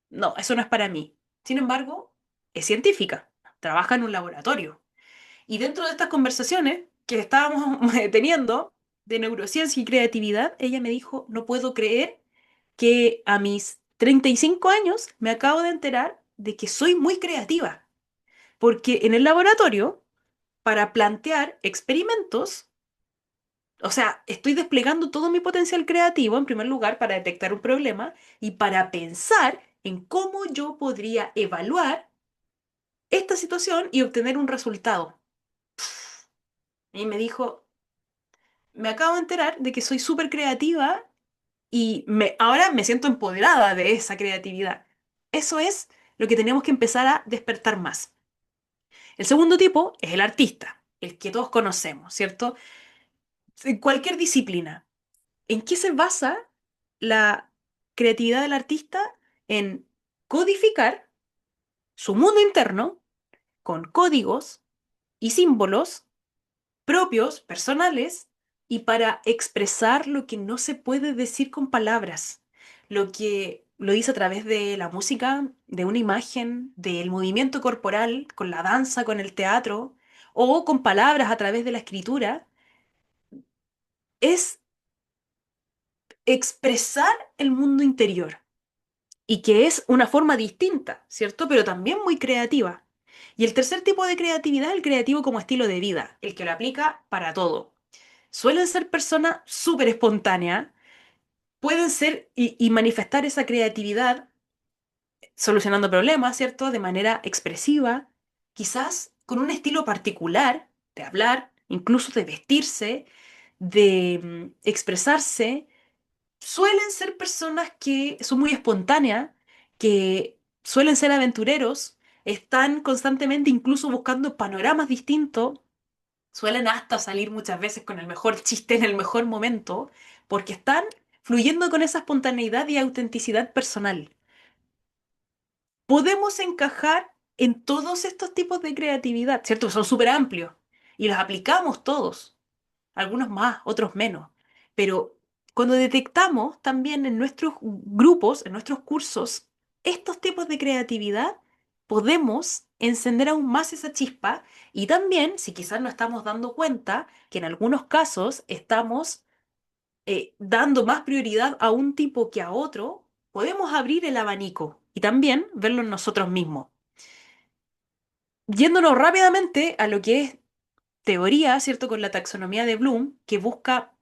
Speaker 2: no, eso no es para mí. Sin embargo, es científica, trabaja en un laboratorio. Y dentro de estas conversaciones que estábamos teniendo de neurociencia y creatividad, ella me dijo, no puedo creer que a mis 35 años me acabo de enterar de que soy muy creativa, porque en el laboratorio, para plantear experimentos, o sea, estoy desplegando todo mi potencial creativo, en primer lugar, para detectar un problema y para pensar en cómo yo podría evaluar esta situación y obtener un resultado. Y me dijo, me acabo de enterar de que soy súper creativa y ahora me siento empoderada de esa creatividad. Eso es lo que tenemos que empezar a despertar más. El segundo tipo es el artista, el que todos conocemos, ¿cierto? En cualquier disciplina. ¿En qué se basa la creatividad del artista? En codificar su mundo interno con códigos y símbolos propios, personales, y para expresar lo que no se puede decir con palabras, lo que lo dice a través de la música, de una imagen, del movimiento corporal, con la danza, con el teatro, o con palabras a través de la escritura, es expresar el mundo interior y que es una forma distinta, ¿cierto? Pero también muy creativa. Y el tercer tipo de creatividad es el creativo como estilo de vida, el que lo aplica para todo. Suelen ser personas súper espontáneas, pueden ser y manifestar esa creatividad solucionando problemas, ¿cierto? De manera expresiva, quizás con un estilo particular de hablar, incluso de vestirse, de expresarse. Suelen ser personas que son muy espontáneas, que suelen ser aventureros, están constantemente incluso buscando panoramas distintos, suelen hasta salir muchas veces con el mejor chiste en el mejor momento, porque están fluyendo con esa espontaneidad y autenticidad personal. Podemos encajar en todos estos tipos de creatividad, ¿cierto? Son súper amplios y los aplicamos todos, algunos más, otros menos. Pero cuando detectamos también en nuestros grupos, en nuestros cursos, estos tipos de creatividad, podemos encender aún más esa chispa y también, si quizás no estamos dando cuenta, que en algunos casos estamos dando más prioridad a un tipo que a otro, podemos abrir el abanico y también verlo en nosotros mismos. Yéndonos rápidamente a lo que es teoría, ¿cierto? Con la taxonomía de Bloom, que busca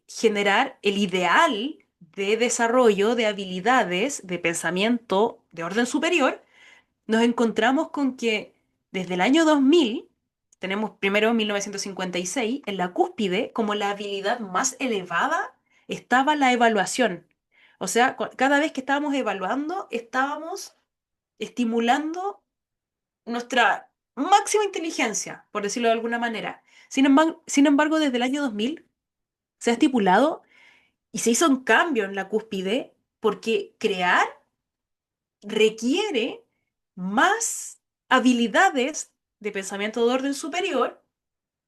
Speaker 2: generar el ideal de desarrollo de habilidades de pensamiento de orden superior, nos encontramos con que desde el año 2000, tenemos primero 1956, en la cúspide, como la habilidad más elevada, estaba la evaluación. O sea, cada vez que estábamos evaluando, estábamos estimulando nuestra máxima inteligencia, por decirlo de alguna manera. Sin embargo, desde el año 2000 se ha estipulado y se hizo un cambio en la cúspide porque crear requiere más habilidades de pensamiento de orden superior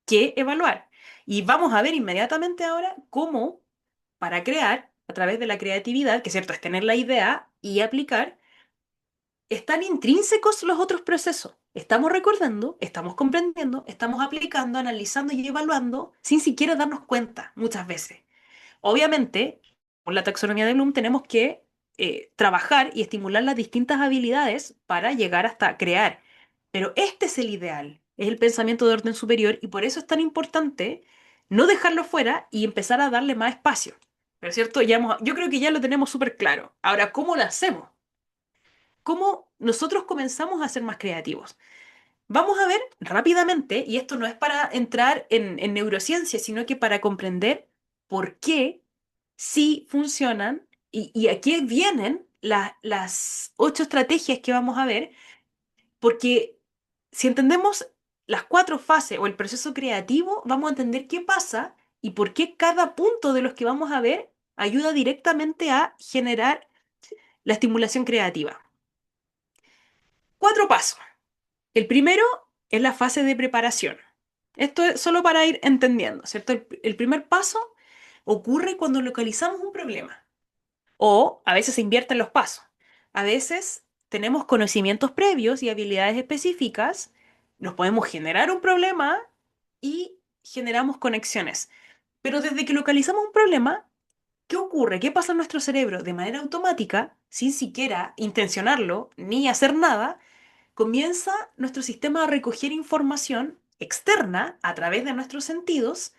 Speaker 2: que evaluar. Y vamos a ver inmediatamente ahora cómo para crear, a través de la creatividad, que cierto es tener la idea y aplicar, están intrínsecos los otros procesos. Estamos recordando, estamos comprendiendo, estamos aplicando, analizando y evaluando sin siquiera darnos cuenta muchas veces. Obviamente, por la taxonomía de Bloom tenemos que trabajar y estimular las distintas habilidades para llegar hasta crear. Pero este es el ideal, es el pensamiento de orden superior y por eso es tan importante no dejarlo fuera y empezar a darle más espacio. Pero cierto, yo creo que ya lo tenemos súper claro. Ahora, ¿cómo lo hacemos? ¿Cómo nosotros comenzamos a ser más creativos? Vamos a ver rápidamente, y esto no es para entrar en neurociencia, sino que para comprender por qué sí funcionan y a qué vienen las 8 estrategias que vamos a ver, porque si entendemos las 4 fases o el proceso creativo, vamos a entender qué pasa y por qué cada punto de los que vamos a ver ayuda directamente a generar la estimulación creativa. 4 pasos. El primero es la fase de preparación. Esto es solo para ir entendiendo, ¿cierto? El primer paso ocurre cuando localizamos un problema. O a veces se invierten los pasos. A veces tenemos conocimientos previos y habilidades específicas, nos podemos generar un problema y generamos conexiones. Pero desde que localizamos un problema, ¿qué ocurre? ¿Qué pasa en nuestro cerebro? De manera automática, sin siquiera intencionarlo ni hacer nada, comienza nuestro sistema a recoger información externa a través de nuestros sentidos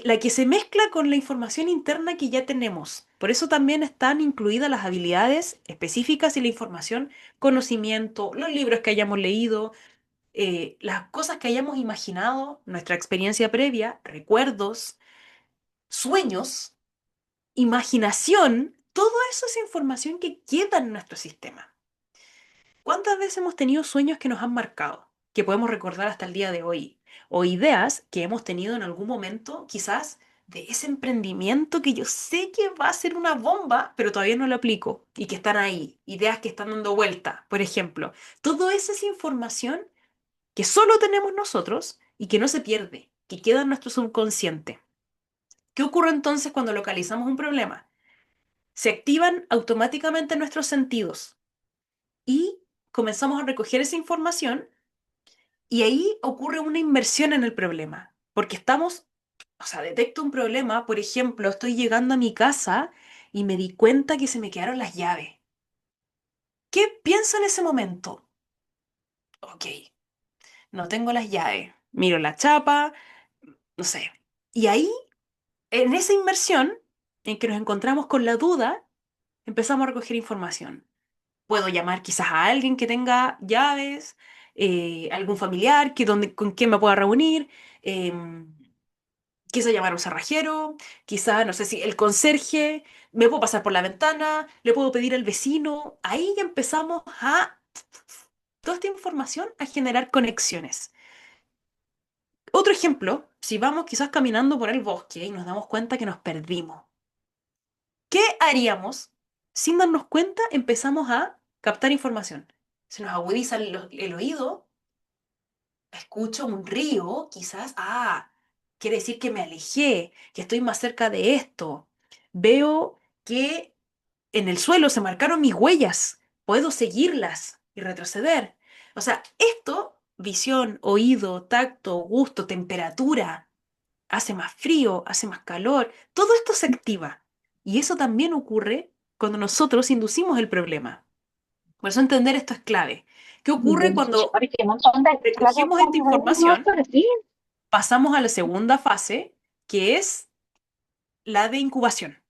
Speaker 2: la que se mezcla con la información interna que ya tenemos. Por eso también están incluidas las habilidades específicas y la información, conocimiento, los libros que hayamos leído, las cosas que hayamos imaginado, nuestra experiencia previa, recuerdos, sueños, imaginación, todo eso es información que queda en nuestro sistema. ¿Cuántas veces hemos tenido sueños que nos han marcado, que podemos recordar hasta el día de hoy? O ideas que hemos tenido en algún momento, quizás de ese emprendimiento que yo sé que va a ser una bomba, pero todavía no lo aplico y que están ahí, ideas que están dando vuelta, por ejemplo. Todo eso es información que solo tenemos nosotros y que no se pierde, que queda en nuestro subconsciente. ¿Qué ocurre entonces cuando localizamos un problema? Se activan automáticamente nuestros sentidos y comenzamos a recoger esa información. Y ahí ocurre una inmersión en el problema, porque estamos, o sea, detecto un problema, por ejemplo, estoy llegando a mi casa y me di cuenta que se me quedaron las llaves. ¿Qué pienso en ese momento? Ok, no tengo las llaves. Miro la chapa, no sé. Y ahí, en esa inmersión, en que nos encontramos con la duda, empezamos a recoger información. Puedo llamar quizás a alguien que tenga llaves, algún familiar con quien me pueda reunir. em, Quizá llamar a un cerrajero, quizá, no sé si el conserje, me puedo pasar por la ventana, le puedo pedir al vecino. Ahí ya empezamos a, toda esta información, a generar conexiones. Otro ejemplo, si vamos quizás caminando por el bosque y nos damos cuenta que nos perdimos, ¿qué haríamos? Sin darnos cuenta, empezamos a captar información. Se nos agudiza el oído, escucho un río, quizás, quiere decir que me alejé, que estoy más cerca de esto. Veo que en el suelo se marcaron mis huellas, puedo seguirlas y retroceder. O sea, esto, visión, oído, tacto, gusto, temperatura, hace más frío, hace más calor, todo esto se activa. Y eso también ocurre cuando nosotros inducimos el problema. Por eso entender esto es clave. ¿Qué ocurre cuando
Speaker 3: Porque un montón de clases
Speaker 2: recogemos esta
Speaker 3: con no
Speaker 2: información?
Speaker 3: sí.
Speaker 2: Pasamos a la segunda fase, que es la de incubación.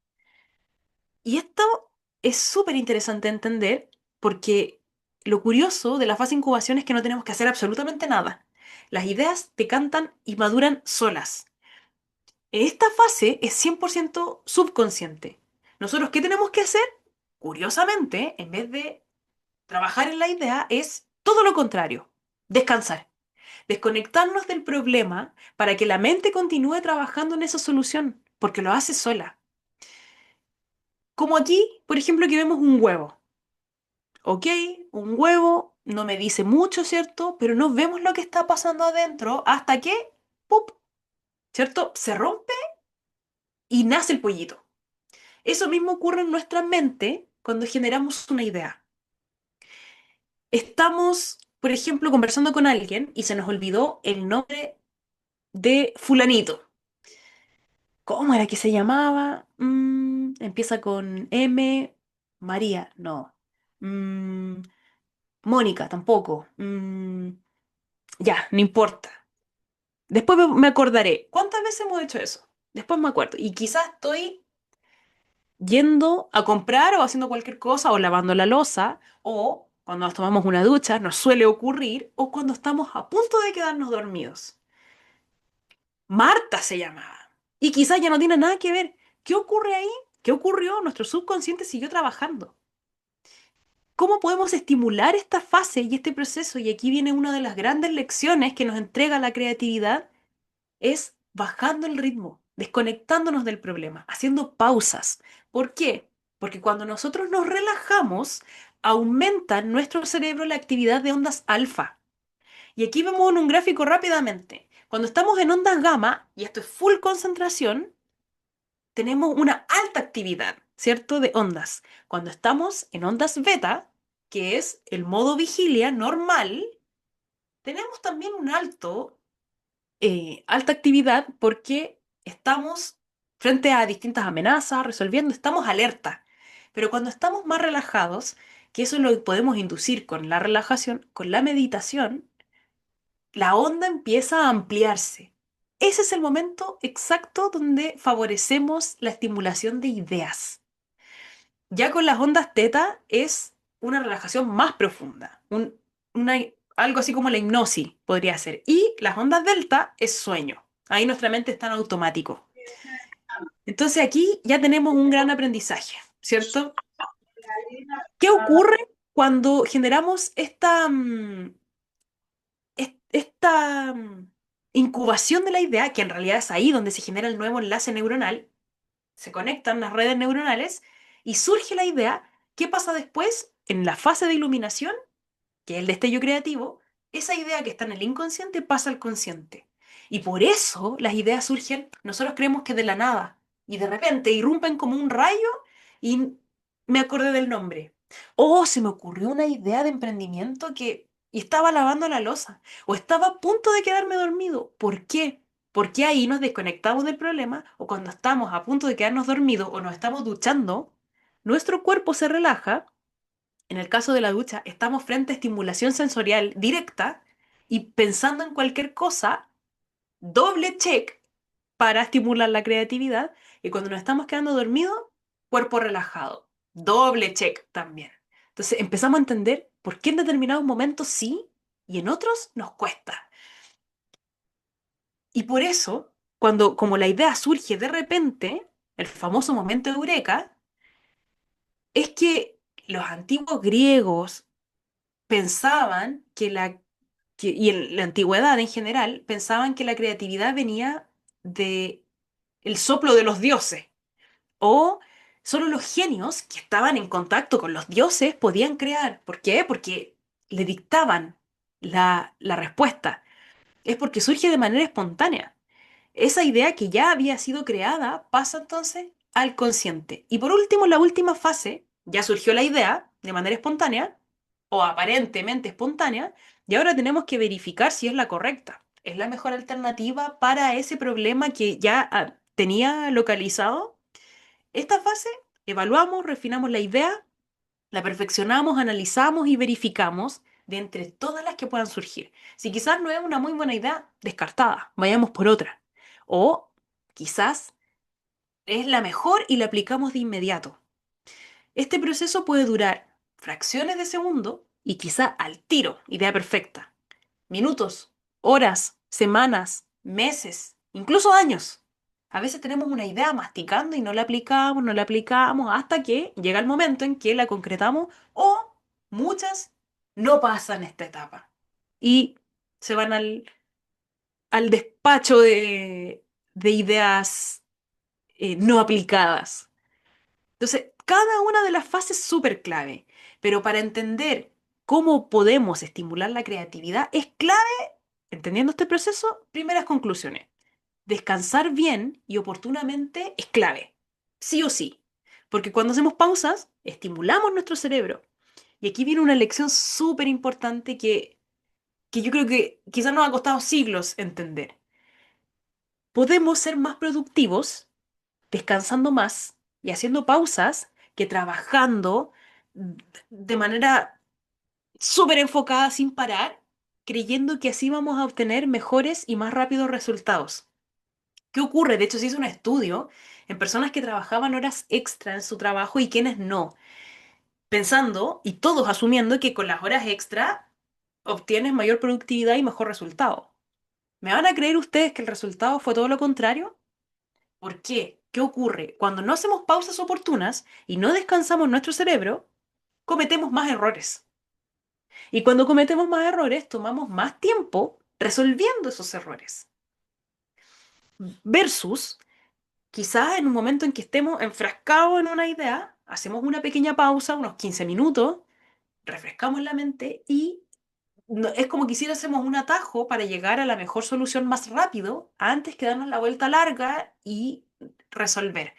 Speaker 2: Y esto es súper interesante entender porque lo curioso de la fase de incubación es que no tenemos que hacer absolutamente nada. Las ideas decantan y maduran solas. Esta fase es 100% subconsciente. ¿Nosotros qué tenemos que hacer? Curiosamente, en vez de trabajar en la idea, es todo lo contrario, descansar. Desconectarnos del problema para que la mente continúe trabajando en esa solución, porque lo hace sola. Como aquí, por ejemplo, que vemos un huevo. Ok, un huevo no me dice mucho, ¿cierto? Pero no vemos lo que está pasando adentro hasta que, ¡pup! ¿Cierto? Se rompe y nace el pollito. Eso mismo ocurre en nuestra mente cuando generamos una idea. Estamos, por ejemplo, conversando con alguien y se nos olvidó el nombre de fulanito. ¿Cómo era que se llamaba? Empieza con M. María, no. Mm, Mónica, tampoco. Ya, no importa. Después me acordaré. ¿Cuántas veces hemos hecho eso? Después me acuerdo. Y quizás estoy yendo a comprar o haciendo cualquier cosa o lavando la loza o cuando nos tomamos una ducha, nos suele ocurrir, o cuando estamos a punto de quedarnos dormidos. Marta se llamaba. Y quizás ya no tiene nada que ver. ¿Qué ocurre ahí? ¿Qué ocurrió? Nuestro subconsciente siguió trabajando. ¿Cómo podemos estimular esta fase y este proceso? Y aquí viene una de las grandes lecciones que nos entrega la creatividad, es bajando el ritmo, desconectándonos del problema, haciendo pausas. ¿Por qué? Porque cuando nosotros nos relajamos, aumenta en nuestro cerebro la actividad de ondas alfa. Y aquí vemos en un gráfico rápidamente. Cuando estamos en ondas gamma, y esto es full concentración, tenemos una alta actividad, ¿cierto? De ondas. Cuando estamos en ondas beta, que es el modo vigilia normal, tenemos también un alta actividad porque estamos frente a distintas amenazas, resolviendo, estamos alerta. Pero cuando estamos más relajados, que eso lo podemos inducir con la relajación, con la meditación, la onda empieza a ampliarse. Ese es el momento exacto donde favorecemos la estimulación de ideas. Ya con las ondas teta es una relajación más profunda, una, algo así como la hipnosis podría ser. Y las ondas delta es sueño. Ahí nuestra mente está en automático. Entonces aquí ya tenemos un gran aprendizaje, ¿cierto? ¿Qué ocurre cuando generamos esta incubación de la idea, que en realidad es ahí donde se genera el nuevo enlace neuronal? Se conectan las redes neuronales y surge la idea. ¿Qué pasa después? En la fase de iluminación, que es el destello creativo, esa idea que está en el inconsciente pasa al consciente. Y por eso las ideas surgen, nosotros creemos que de la nada, y de repente irrumpen como un rayo y me acordé del nombre. Oh, se me ocurrió una idea de emprendimiento y estaba lavando la loza, o estaba a punto de quedarme dormido. ¿Por qué? Porque ahí nos desconectamos del problema, o cuando estamos a punto de quedarnos dormidos o nos estamos duchando, nuestro cuerpo se relaja. En el caso de la ducha, estamos frente a estimulación sensorial directa y pensando en cualquier cosa, doble check para estimular la creatividad. Y cuando nos estamos quedando dormidos, cuerpo relajado, doble check también. Entonces empezamos a entender por qué en determinados momentos sí y en otros nos cuesta. Y por eso, cuando como la idea surge de repente, el famoso momento eureka, es que los antiguos griegos pensaban y en la antigüedad en general, pensaban que la creatividad venía de el soplo de los dioses, o solo los genios que estaban en contacto con los dioses podían crear. ¿Por qué? Porque le dictaban la respuesta. Es porque surge de manera espontánea. Esa idea que ya había sido creada pasa entonces al consciente. Y por último, la última fase, ya surgió la idea de manera espontánea, o aparentemente espontánea, y ahora tenemos que verificar si es la correcta. ¿Es la mejor alternativa para ese problema que ya tenía localizado? Esta fase, evaluamos, refinamos la idea, la perfeccionamos, analizamos y verificamos de entre todas las que puedan surgir. Si quizás no es una muy buena idea, descartada, vayamos por otra. O quizás es la mejor y la aplicamos de inmediato. Este proceso puede durar fracciones de segundo y quizá al tiro, idea perfecta. Minutos, horas, semanas, meses, incluso años. A veces tenemos una idea masticando y no la aplicamos hasta que llega el momento en que la concretamos, o muchas no pasan esta etapa y se van al despacho de ideas no aplicadas. Entonces, cada una de las fases es súper clave, pero para entender cómo podemos estimular la creatividad es clave, entendiendo este proceso, primeras conclusiones. Descansar bien y oportunamente es clave, sí o sí, porque cuando hacemos pausas, estimulamos nuestro cerebro. Y aquí viene una lección súper importante que yo creo que quizás nos ha costado siglos entender. Podemos ser más productivos descansando más y haciendo pausas que trabajando de manera súper enfocada sin parar, creyendo que así vamos a obtener mejores y más rápidos resultados. ¿Qué ocurre? De hecho, se hizo un estudio en personas que trabajaban horas extra en su trabajo y quienes no, pensando y todos asumiendo que con las horas extra obtienes mayor productividad y mejor resultado. ¿Me van a creer ustedes que el resultado fue todo lo contrario? ¿Por qué? ¿Qué ocurre? Cuando no hacemos pausas oportunas y no descansamos nuestro cerebro, cometemos más errores. Y cuando cometemos más errores, tomamos más tiempo resolviendo esos errores. Versus, quizás en un momento en que estemos enfrascados en una idea, hacemos una pequeña pausa, unos 15 minutos, refrescamos la mente y es como que hiciésemos un atajo para llegar a la mejor solución más rápido antes que darnos la vuelta larga y resolver.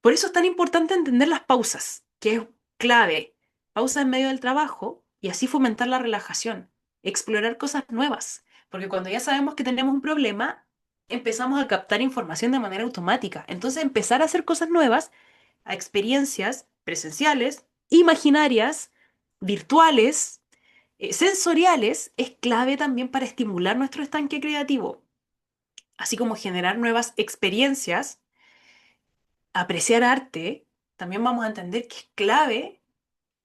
Speaker 2: Por eso es tan importante entender las pausas, que es clave. Pausa en medio del trabajo y así fomentar la relajación, explorar cosas nuevas, porque cuando ya sabemos que tenemos un problema, empezamos a captar información de manera automática. Entonces empezar a hacer cosas nuevas, a experiencias presenciales, imaginarias, virtuales, sensoriales, es clave también para estimular nuestro estanque creativo, así como generar nuevas experiencias, apreciar arte. También vamos a entender que es clave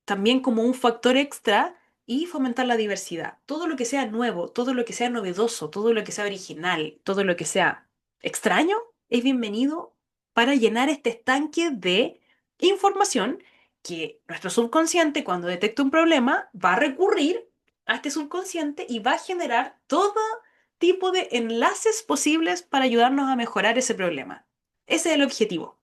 Speaker 2: también como un factor extra y fomentar la diversidad. Todo lo que sea nuevo, todo lo que sea novedoso, todo lo que sea original, todo lo que sea extraño es bienvenido para llenar este estanque de información que nuestro subconsciente, cuando detecta un problema, va a recurrir a este subconsciente y va a generar todo tipo de enlaces posibles para ayudarnos a mejorar ese problema. Ese es el objetivo.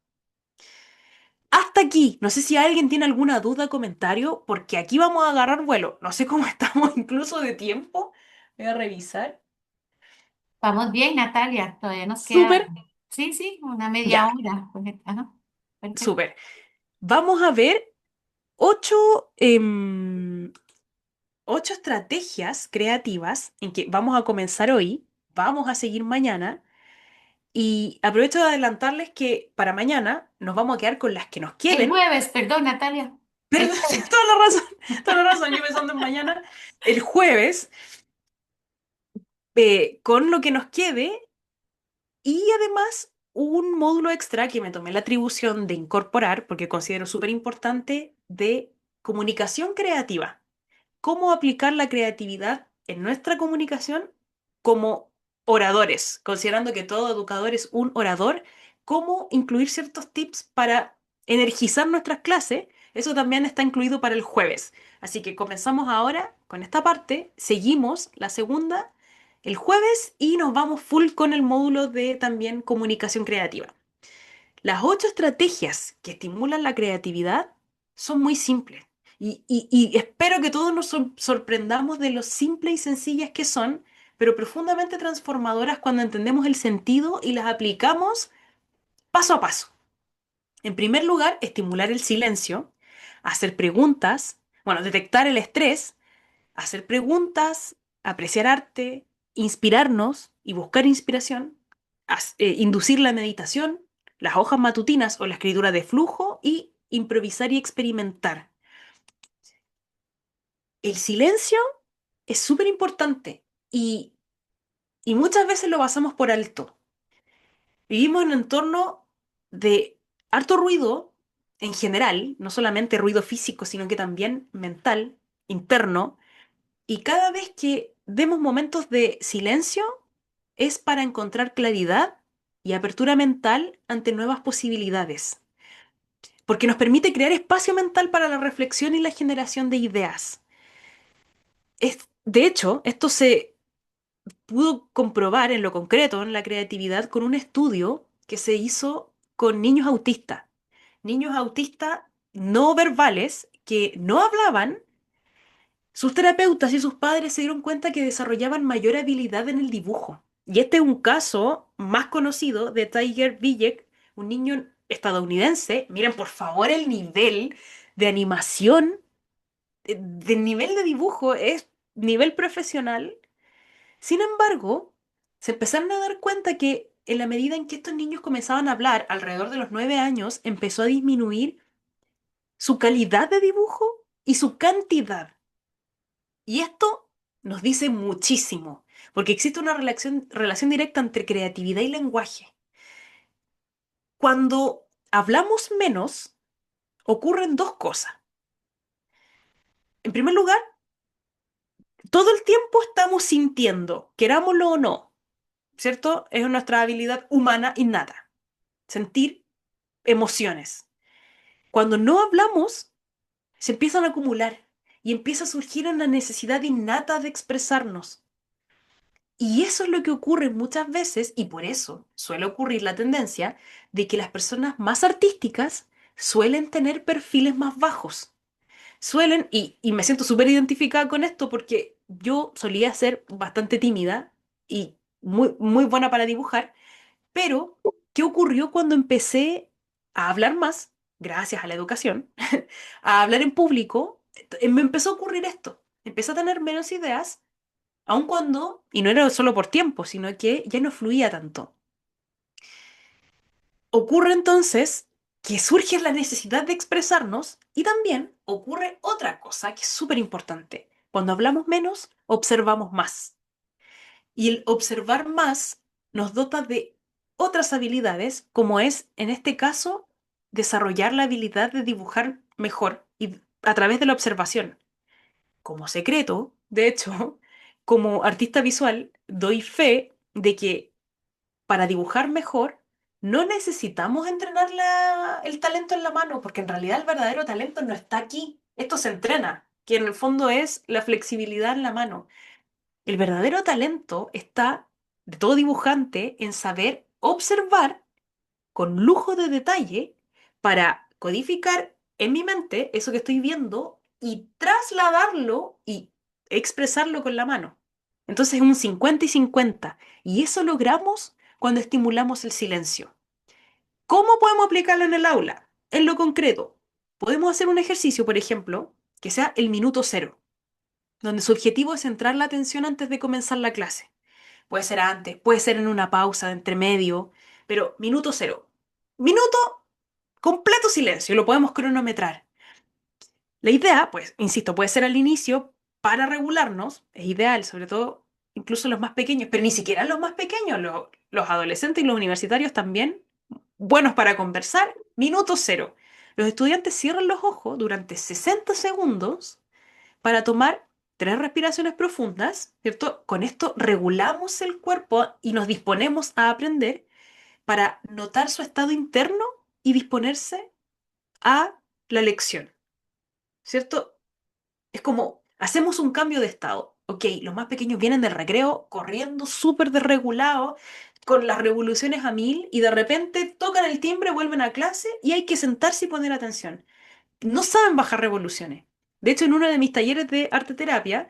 Speaker 2: Hasta aquí. No sé si alguien tiene alguna duda, comentario, porque aquí vamos a agarrar vuelo. No sé cómo estamos incluso de tiempo. Voy a revisar.
Speaker 1: Vamos bien, Natalia, todavía nos queda,
Speaker 2: Súper.
Speaker 1: sí, sí, una media
Speaker 2: Ya,
Speaker 1: hora. Ajá, perfecto.
Speaker 2: súper. Vamos a ver ocho, ocho estrategias creativas en que vamos a comenzar hoy, vamos a seguir mañana y aprovecho de adelantarles que para mañana nos vamos a quedar con las que nos
Speaker 1: El
Speaker 2: queden.
Speaker 1: jueves, perdón, Natalia,
Speaker 2: Pero
Speaker 1: el
Speaker 2: tienes
Speaker 1: jueves.
Speaker 2: toda la razón, yo pensando en mañana. El jueves, con lo que nos quede. Y además, un módulo extra que me tomé la atribución de incorporar, porque considero súper importante, de comunicación creativa. Cómo aplicar la creatividad en nuestra comunicación como oradores, considerando que todo educador es un orador, cómo incluir ciertos tips para energizar nuestras clases. Eso también está incluido para el jueves. Así que comenzamos ahora con esta parte, seguimos la segunda el jueves y nos vamos full con el módulo de también comunicación creativa. Las ocho estrategias que estimulan la creatividad son muy simples y espero que todos nos sorprendamos de lo simples y sencillas que son, pero profundamente transformadoras cuando entendemos el sentido y las aplicamos paso a paso. En primer lugar, estimular el silencio, hacer preguntas, bueno, detectar el estrés, hacer preguntas, apreciar arte, inspirarnos y buscar inspiración, inducir la meditación, las hojas matutinas o la escritura de flujo y improvisar y experimentar. El silencio es súper importante y muchas veces lo pasamos por alto. Vivimos en un entorno de harto ruido en general, no solamente ruido físico, sino que también mental, interno. Y cada vez que demos momentos de silencio es para encontrar claridad y apertura mental ante nuevas posibilidades, porque nos permite crear espacio mental para la reflexión y la generación de ideas. De hecho, esto se pudo comprobar en lo concreto, en la creatividad, con un estudio que se hizo con niños autistas no verbales que no hablaban. Sus terapeutas y sus padres se dieron cuenta que desarrollaban mayor habilidad en el dibujo. Y este es un caso más conocido de Tiger Villek, un niño estadounidense. Miren, por favor, el nivel de animación, de nivel de dibujo es nivel profesional. Sin embargo, se empezaron a dar cuenta que en la medida en que estos niños comenzaban a hablar, alrededor de los 9 años, empezó a disminuir su calidad de dibujo y su cantidad. Y esto nos dice muchísimo, porque existe una relación directa entre creatividad y lenguaje. Cuando hablamos menos, ocurren dos cosas. En primer lugar, todo el tiempo estamos sintiendo, querámoslo o no, ¿cierto? Es nuestra habilidad humana innata, sentir emociones. Cuando no hablamos, se empiezan a acumular y empieza a surgir una necesidad innata de expresarnos. Y eso es lo que ocurre muchas veces, y por eso suele ocurrir la tendencia de que las personas más artísticas suelen tener perfiles más bajos. suelen, y me siento súper identificada con esto porque yo solía ser bastante tímida y muy, muy buena para dibujar, pero ¿qué ocurrió cuando empecé a hablar más, gracias a la educación, a hablar en público? Me empezó a ocurrir esto, empecé a tener menos ideas, aun cuando, y no era solo por tiempo, sino que ya no fluía tanto. Ocurre entonces que surge la necesidad de expresarnos y también ocurre otra cosa que es súper importante. Cuando hablamos menos, observamos más. Y el observar más nos dota de otras habilidades, como es, en este caso, desarrollar la habilidad de dibujar mejor y a través de la observación. Como secreto, de hecho, como artista visual, doy fe de que para dibujar mejor, no necesitamos entrenar el talento en la mano, porque en realidad el verdadero talento no está aquí. Esto se entrena, que en el fondo es la flexibilidad en la mano. El verdadero talento está de todo dibujante en saber observar con lujo de detalle para codificar en mi mente eso que estoy viendo y trasladarlo y expresarlo con la mano. Entonces es un 50 y 50. Y eso logramos cuando estimulamos el silencio. ¿Cómo podemos aplicarlo en el aula? En lo concreto, podemos hacer un ejercicio, por ejemplo, que sea el minuto cero, donde su objetivo es centrar la atención antes de comenzar la clase. Puede ser antes, puede ser en una pausa de entre medio, pero minuto cero. Minuto completo silencio, lo podemos cronometrar. La idea, pues, insisto, puede ser al inicio para regularnos, es ideal, sobre todo incluso los más pequeños, pero ni siquiera los más pequeños, los adolescentes y los universitarios también, buenos para conversar, minuto cero. Los estudiantes cierran los ojos durante 60 segundos para tomar 3 respiraciones profundas, ¿cierto? Con esto regulamos el cuerpo y nos disponemos a aprender para notar su estado interno y disponerse a la lección, ¿cierto? Es como, hacemos un cambio de estado. Ok, los más pequeños vienen del recreo corriendo súper desregulados, con las revoluciones a mil, y de repente tocan el timbre, vuelven a clase y hay que sentarse y poner atención. No saben bajar revoluciones. De hecho, en uno de mis talleres de arte terapia,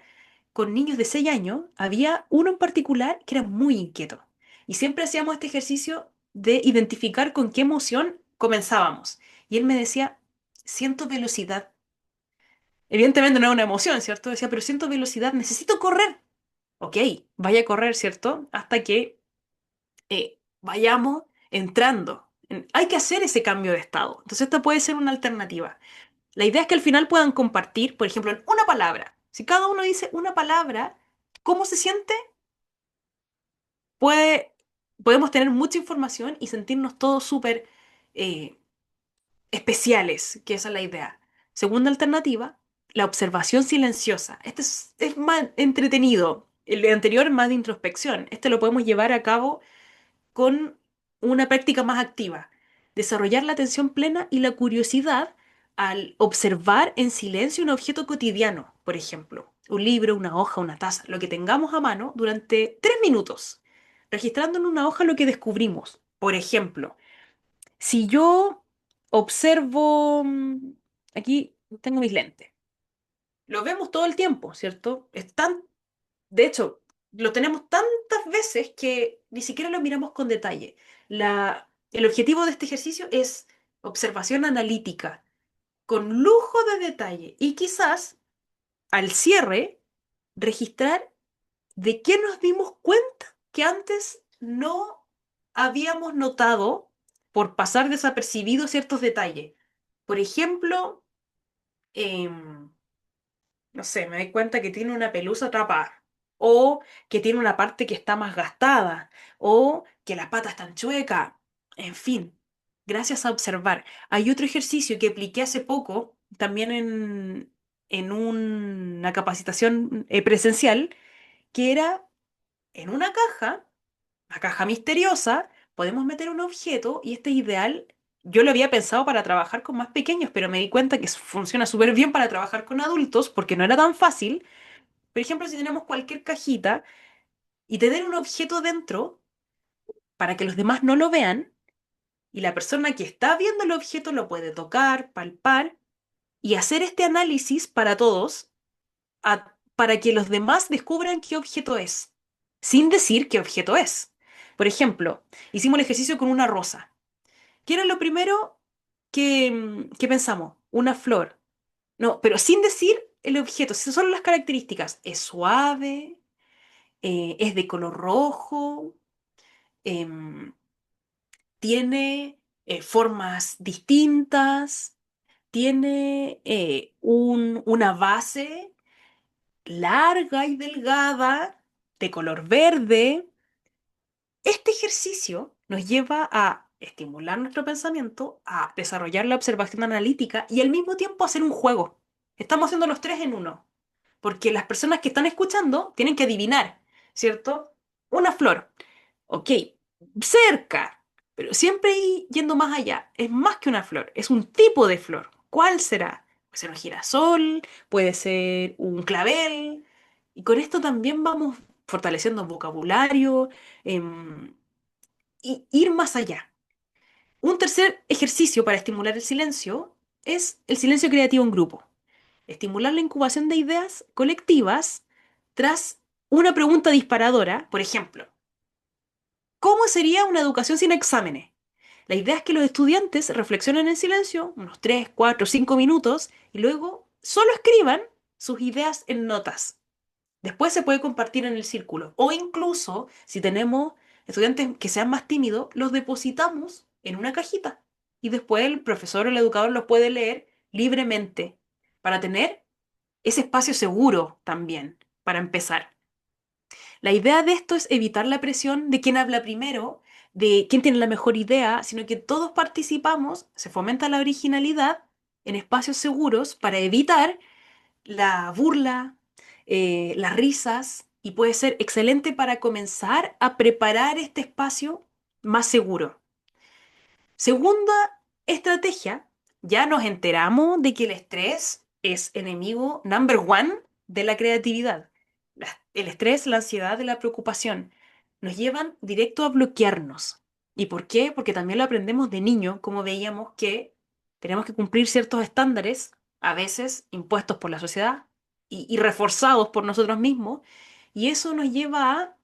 Speaker 2: con niños de 6 años, había uno en particular que era muy inquieto. Y siempre hacíamos este ejercicio de identificar con qué emoción comenzábamos. Y él me decía, siento velocidad. Evidentemente no era una emoción, ¿cierto? Decía, pero siento velocidad, necesito correr. Ok, vaya a correr, ¿cierto? Hasta que vayamos entrando. Hay que hacer ese cambio de estado. Entonces esta puede ser una alternativa. La idea es que al final puedan compartir, por ejemplo, en una palabra. Si cada uno dice una palabra, ¿cómo se siente? Puede, podemos tener mucha información y sentirnos todos súper eh, especiales, que esa es la idea. Segunda alternativa, la observación silenciosa. Este es más entretenido. El anterior más de introspección. Este lo podemos llevar a cabo con una práctica más activa. Desarrollar la atención plena y la curiosidad al observar en silencio un objeto cotidiano, por ejemplo, un libro, una hoja, una taza, lo que tengamos a mano durante 3 minutos, registrando en una hoja lo que descubrimos. Por ejemplo, si yo observo, aquí tengo mis lentes, lo vemos todo el tiempo, ¿cierto? De hecho, lo tenemos tantas veces que ni siquiera lo miramos con detalle. El objetivo de este ejercicio es observación analítica, con lujo de detalle, y quizás al cierre registrar de qué nos dimos cuenta que antes no habíamos notado por pasar desapercibidos ciertos detalles. Por ejemplo, em, no sé, me doy cuenta que tiene una pelusa atrapada, o que tiene una parte que está más gastada, o que las patas están chuecas, en fin, gracias a observar. Hay otro ejercicio que apliqué hace poco, también en una capacitación presencial, que era en una caja misteriosa, podemos meter un objeto y este es ideal. Yo lo había pensado para trabajar con más pequeños, pero me di cuenta que funciona súper bien para trabajar con adultos porque no era tan fácil. Por ejemplo, si tenemos cualquier cajita y tener un objeto dentro para que los demás no lo vean y la persona que está viendo el objeto lo puede tocar, palpar y hacer este análisis para todos, para que los demás descubran qué objeto es, sin decir qué objeto es. Por ejemplo, hicimos el ejercicio con una rosa. ¿Qué era lo primero que pensamos? Una flor. No, pero sin decir el objeto, solo las características. Es suave, es de color rojo, em, tiene formas distintas, tiene una base larga y delgada, de color verde. Este ejercicio nos lleva a estimular nuestro pensamiento, a desarrollar la observación analítica y al mismo tiempo hacer un juego. Estamos haciendo los tres en uno, porque las personas que están escuchando tienen que adivinar, ¿cierto? Una flor. Ok, cerca, pero siempre yendo más allá. Es más que una flor, es un tipo de flor. ¿Cuál será? Puede ser un girasol, puede ser un clavel. Y con esto también vamos fortaleciendo vocabulario, y ir más allá. Un tercer ejercicio para estimular el silencio es el silencio creativo en grupo. Estimular la incubación de ideas colectivas tras una pregunta disparadora, por ejemplo, ¿cómo sería una educación sin exámenes? La idea es que los estudiantes reflexionen en silencio unos 3, 4, 5 minutos y luego solo escriban sus ideas en notas. Después se puede compartir en el círculo. O incluso, si tenemos estudiantes que sean más tímidos, los depositamos en una cajita. Y después el profesor o el educador los puede leer libremente para tener ese espacio seguro también, para empezar. La idea de esto es evitar la presión de quién habla primero, de quién tiene la mejor idea, sino que todos participamos, se fomenta la originalidad en espacios seguros para evitar la burla, las risas, y puede ser excelente para comenzar a preparar este espacio más seguro. Segunda estrategia, ya nos enteramos de que el estrés es enemigo number one de la creatividad. El estrés, la ansiedad y la preocupación nos llevan directo a bloquearnos. ¿Y por qué? Porque también lo aprendemos de niño, como veíamos que tenemos que cumplir ciertos estándares, a veces impuestos por la sociedad y reforzados por nosotros mismos, y eso nos lleva a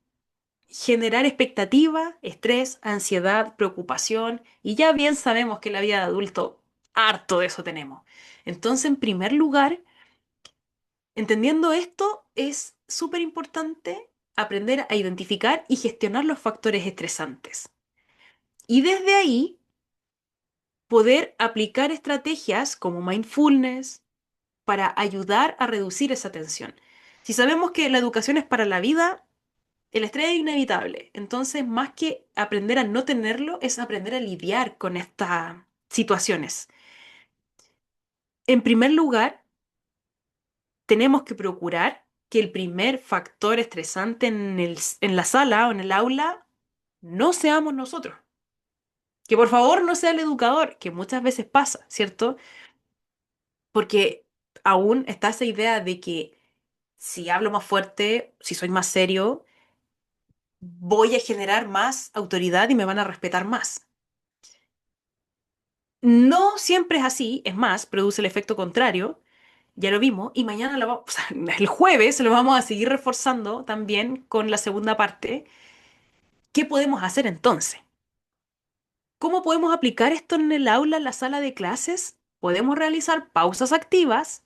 Speaker 2: generar expectativa, estrés, ansiedad, preocupación, y ya bien sabemos que en la vida de adulto harto de eso tenemos. Entonces, en primer lugar, entendiendo esto, es súper importante aprender a identificar y gestionar los factores estresantes. Y desde ahí, poder aplicar estrategias como mindfulness para ayudar a reducir esa tensión. Si sabemos que la educación es para la vida, el estrés es inevitable. Entonces, más que aprender a no tenerlo, es aprender a lidiar con estas situaciones. En primer lugar, tenemos que procurar que el primer factor estresante en la sala o en el aula no seamos nosotros. Que por favor no sea el educador, que muchas veces pasa, ¿cierto? Porque aún está esa idea de que si hablo más fuerte, si soy más serio, voy a generar más autoridad y me van a respetar más. No siempre es así, es más, produce el efecto contrario, ya lo vimos, y mañana o sea, el jueves lo vamos a seguir reforzando también con la segunda parte. ¿Qué podemos hacer entonces? ¿Cómo podemos aplicar esto en el aula, en la sala de clases? Podemos realizar pausas activas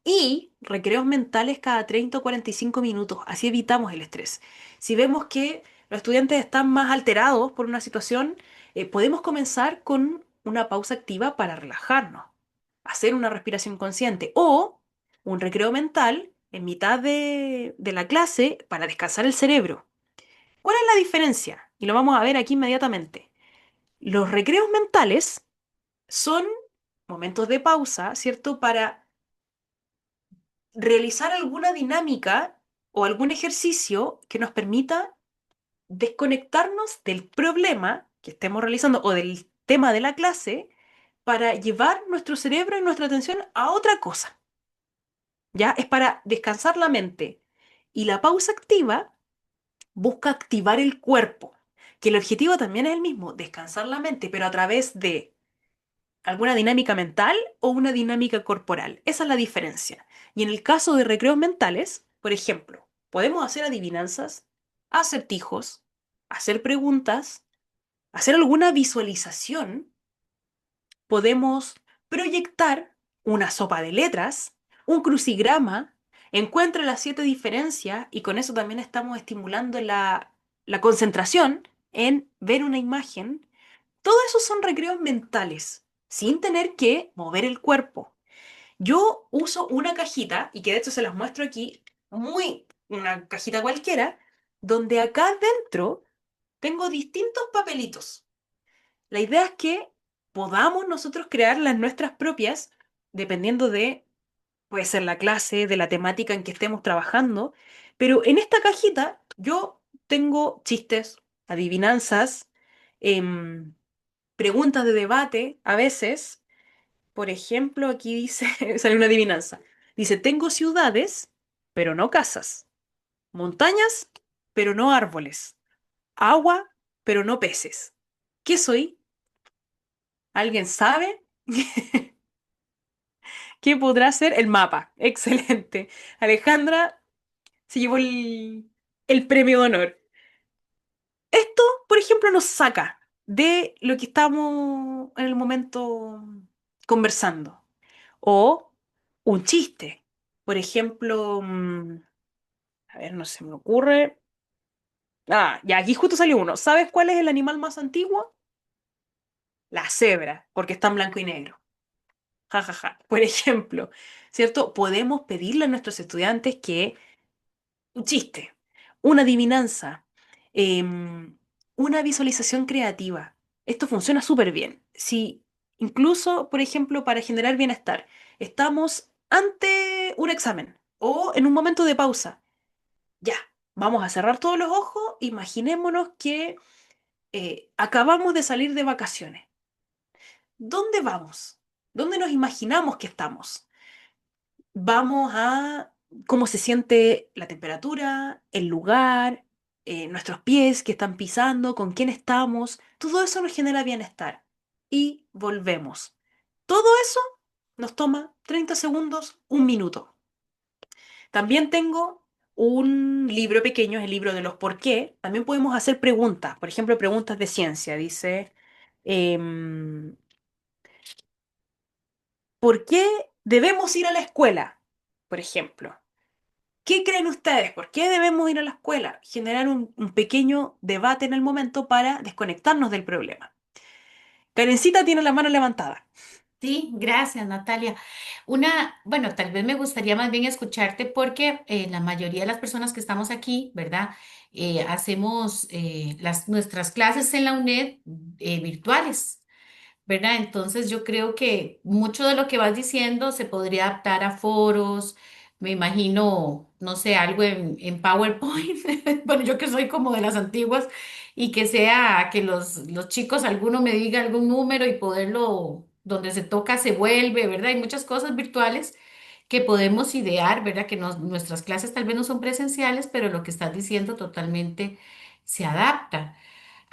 Speaker 2: y recreos mentales cada 30 o 45 minutos, así evitamos el estrés. Si vemos que los estudiantes están más alterados por una situación, podemos comenzar con una pausa activa para relajarnos, hacer una respiración consciente o un recreo mental en mitad de la clase para descansar el cerebro. ¿Cuál es la diferencia? Y lo vamos a ver aquí inmediatamente. Los recreos mentales son momentos de pausa, ¿cierto? Para realizar alguna dinámica o algún ejercicio que nos permita desconectarnos del problema que estemos realizando o del tema de la clase para llevar nuestro cerebro y nuestra atención a otra cosa. ¿Ya? Es para descansar la mente. Y la pausa activa busca activar el cuerpo, que el objetivo también es el mismo, descansar la mente, pero a través de alguna dinámica mental o una dinámica corporal. Esa es la diferencia. Y en el caso de recreos mentales, por ejemplo, podemos hacer adivinanzas, acertijos, hacer preguntas, hacer alguna visualización, podemos proyectar una sopa de letras, un crucigrama, encuentra las 7 diferencias y con eso también estamos estimulando la concentración en ver una imagen. Todo eso son recreos mentales, sin tener que mover el cuerpo. Yo uso una cajita, y que de hecho se las muestro aquí, una cajita cualquiera, donde acá dentro tengo distintos papelitos. La idea es que podamos nosotros crear las nuestras propias, dependiendo de, puede ser la clase, de la temática en que estemos trabajando, pero en esta cajita yo tengo chistes, adivinanzas, em, preguntas de debate, a veces, por ejemplo, aquí dice, sale una adivinanza, dice, tengo ciudades, pero no casas, montañas, pero no árboles, agua, pero no peces. ¿Qué soy? ¿Alguien sabe? ¿Qué podrá ser el mapa? Excelente. Alejandra se llevó el premio de honor. Esto, por ejemplo, nos saca de lo que estamos en el momento conversando. O un chiste. Por ejemplo, a ver, no se me ocurre. Ah, ya aquí justo salió uno. ¿Sabes cuál es el animal más antiguo? La cebra, porque está en blanco y negro. Ja, ja, ja. Por ejemplo, ¿cierto? Podemos pedirle a nuestros estudiantes que un chiste, una adivinanza, una visualización creativa. Esto funciona súper bien. Si incluso, por ejemplo, para generar bienestar, estamos ante un examen o en un momento de pausa, ya, vamos a cerrar todos los ojos, imaginémonos que acabamos de salir de vacaciones. ¿Dónde vamos? ¿Dónde nos imaginamos que estamos? Vamos a cómo se siente la temperatura, el lugar, nuestros pies que están pisando, con quién estamos. Todo eso nos genera bienestar. Y volvemos. Todo eso nos toma 30 segundos, un minuto. También tengo un libro pequeño, es el libro de los por qué. También podemos hacer preguntas, por ejemplo, preguntas de ciencia. Dice, em, ¿por qué debemos ir a la escuela? Por ejemplo. ¿Qué creen ustedes? ¿Por qué debemos ir a la escuela? Generar un pequeño debate en el momento para desconectarnos del problema. Karencita tiene la mano levantada.
Speaker 1: Sí, gracias, Natalia. Bueno, tal vez me gustaría más bien escucharte porque la mayoría de las personas que estamos aquí, ¿verdad? Hacemos nuestras clases en la UNED virtuales. ¿Verdad? Entonces yo creo que mucho de lo que vas diciendo se podría adaptar a foros, me imagino, no sé, algo en PowerPoint, bueno, yo que soy como de las antiguas, y que sea que los chicos, alguno me diga algún número y poderlo, donde se toca se vuelve, ¿verdad? Hay muchas cosas virtuales que podemos idear, ¿verdad? Que nuestras clases tal vez no son presenciales, pero lo que estás diciendo totalmente se adapta.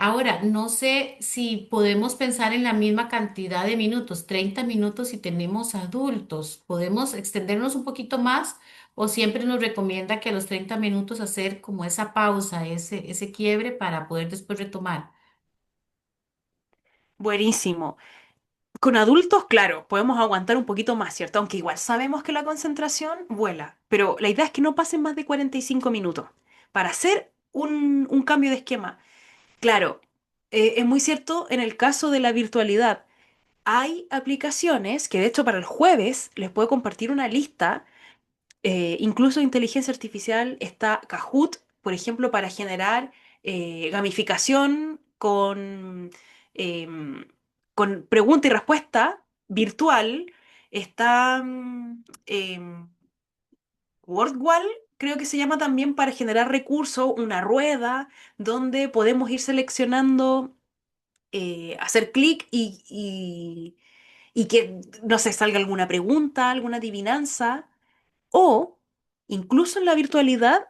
Speaker 1: Ahora, no sé si podemos pensar en la misma cantidad de minutos, 30 minutos si tenemos adultos. ¿Podemos extendernos un poquito más o siempre nos recomienda que a los 30 minutos hacer como esa pausa, ese quiebre para poder después retomar?
Speaker 2: Buenísimo. Con adultos, claro, podemos aguantar un poquito más, ¿cierto? Aunque igual sabemos que la concentración vuela, pero la idea es que no pasen más de 45 minutos para hacer un cambio de esquema. Claro, es muy cierto en el caso de la virtualidad. Hay aplicaciones que de hecho para el jueves les puedo compartir una lista. Incluso inteligencia artificial está Kahoot, por ejemplo, para generar gamificación em, con pregunta y respuesta virtual. Está WordWall, creo que se llama también para generar recursos, una rueda donde podemos ir seleccionando, hacer clic y que, no sé, salga alguna pregunta, alguna adivinanza. O incluso en la virtualidad,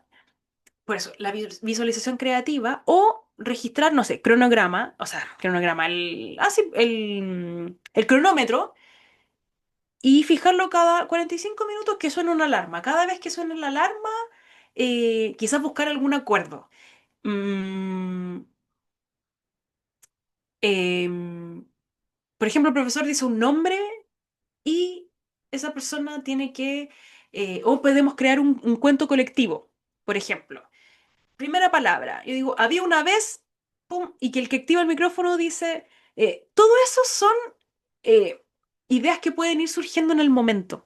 Speaker 2: por eso, la visualización creativa o registrar, no sé, cronograma, o sea, cronograma, sí, el cronómetro y fijarlo cada 45 minutos que suene una alarma. Cada vez que suene la alarma, quizás buscar algún acuerdo. Mm, em, por ejemplo, el profesor dice un nombre y esa persona tiene que, o podemos crear un cuento colectivo, por ejemplo. Primera palabra, yo digo, había una vez, pum, y que el que activa el micrófono dice, todo eso son eh, ideas que pueden ir surgiendo en el momento.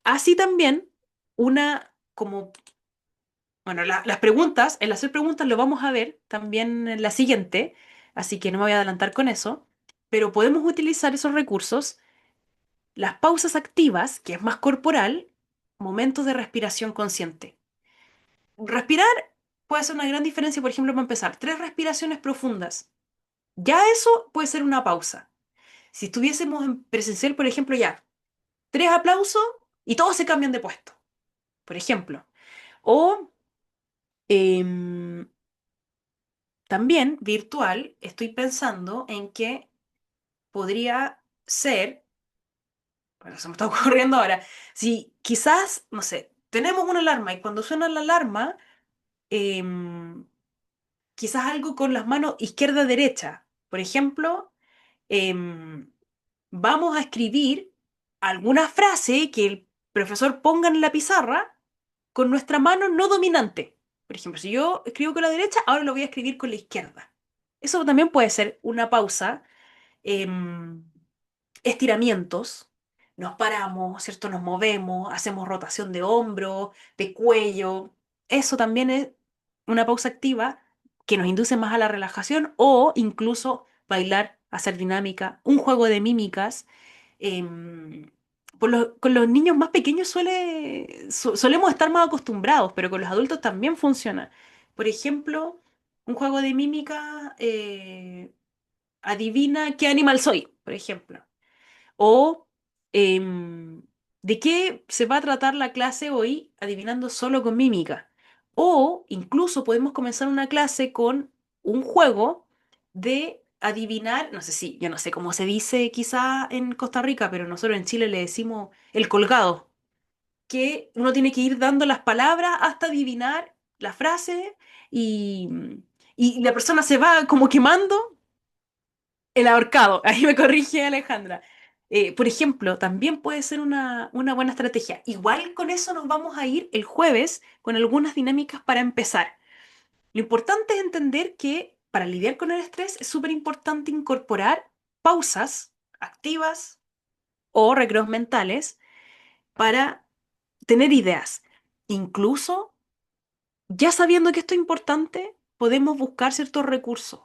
Speaker 2: Así también, como, bueno, las preguntas, el hacer preguntas lo vamos a ver también en la siguiente, así que no me voy a adelantar con eso, pero podemos utilizar esos recursos, las pausas activas, que es más corporal, momentos de respiración consciente. Respirar puede ser una gran diferencia, por ejemplo, para empezar, 3 respiraciones profundas. Ya eso puede ser una pausa. Si estuviésemos en presencial, por ejemplo, ya, 3 aplausos y todos se cambian de puesto, por ejemplo. O em, también virtual, estoy pensando en que podría ser, bueno, se me está ocurriendo ahora, si quizás, no sé, tenemos una alarma y cuando suena la alarma, em, quizás algo con las manos izquierda-derecha. Por ejemplo, em, vamos a escribir alguna frase que el profesor ponga en la pizarra con nuestra mano no dominante. Por ejemplo, si yo escribo con la derecha, ahora lo voy a escribir con la izquierda. Eso también puede ser una pausa. em, Estiramientos, nos paramos, ¿cierto? Nos movemos, hacemos rotación de hombro, de cuello. Eso también es una pausa activa que nos induce más a la relajación o incluso bailar, hacer dinámica, un juego de mímicas. Em, con los niños más pequeños solemos estar más acostumbrados, pero con los adultos también funciona. Por ejemplo, un juego de mímica, adivina qué animal soy, por ejemplo. O em, de qué se va a tratar la clase hoy adivinando solo con mímica. O incluso podemos comenzar una clase con un juego de adivinar, no sé si, yo no sé cómo se dice quizá en Costa Rica, pero nosotros en Chile le decimos el colgado, que uno tiene que ir dando las palabras hasta adivinar la frase y, y la persona se va como quemando el ahorcado, ahí me corrige Alejandra. Por ejemplo, también puede ser una buena estrategia. Igual con eso nos vamos a ir el jueves con algunas dinámicas para empezar. Lo importante es entender que para lidiar con el estrés es súper importante incorporar pausas activas o recreos mentales para tener ideas. Incluso ya sabiendo que esto es importante, podemos buscar ciertos recursos.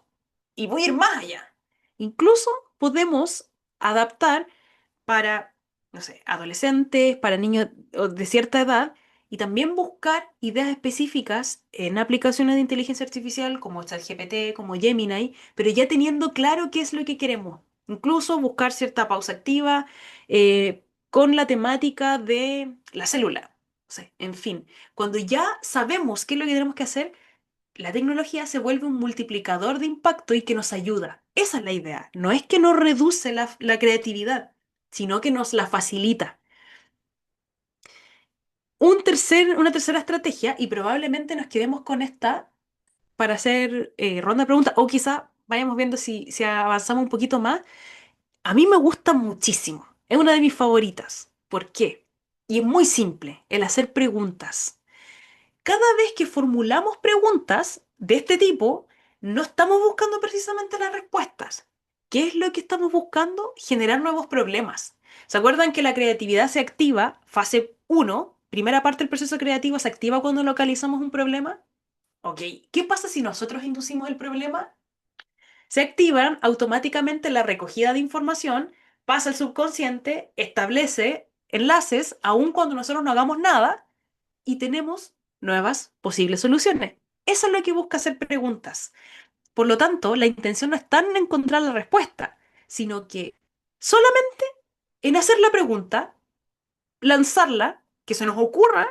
Speaker 2: Y voy a ir más allá. Incluso podemos adaptar para, no sé, adolescentes, para niños de cierta edad, y también buscar ideas específicas en aplicaciones de inteligencia artificial como ChatGPT, como Gemini, pero ya teniendo claro qué es lo que queremos. Incluso buscar cierta pausa activa con la temática de la célula. O sea, en fin, cuando ya sabemos qué es lo que tenemos que hacer, la tecnología se vuelve un multiplicador de impacto y que nos ayuda. Esa es la idea. No es que nos reduce la creatividad, sino que nos la facilita. Una tercera estrategia, y probablemente nos quedemos con esta para hacer ronda de preguntas, o quizá vayamos viendo si avanzamos un poquito más. A mí me gusta muchísimo. Es una de mis favoritas. ¿Por qué? Y es muy simple, el hacer preguntas. Cada vez que formulamos preguntas de este tipo, no estamos buscando precisamente las respuestas. ¿Qué es lo que estamos buscando? Generar nuevos problemas. ¿Se acuerdan que la creatividad se activa, fase uno, primera parte del proceso creativo, se activa cuando localizamos un problema? Ok, ¿qué pasa si nosotros inducimos el problema? Se activan automáticamente la recogida de información, pasa al subconsciente, establece enlaces, aun cuando nosotros no hagamos nada, y tenemos nuevas posibles soluciones. Eso es lo que busca hacer preguntas. Por lo tanto, la intención no está en encontrar la respuesta, sino que solamente en hacer la pregunta, lanzarla, que se nos ocurra,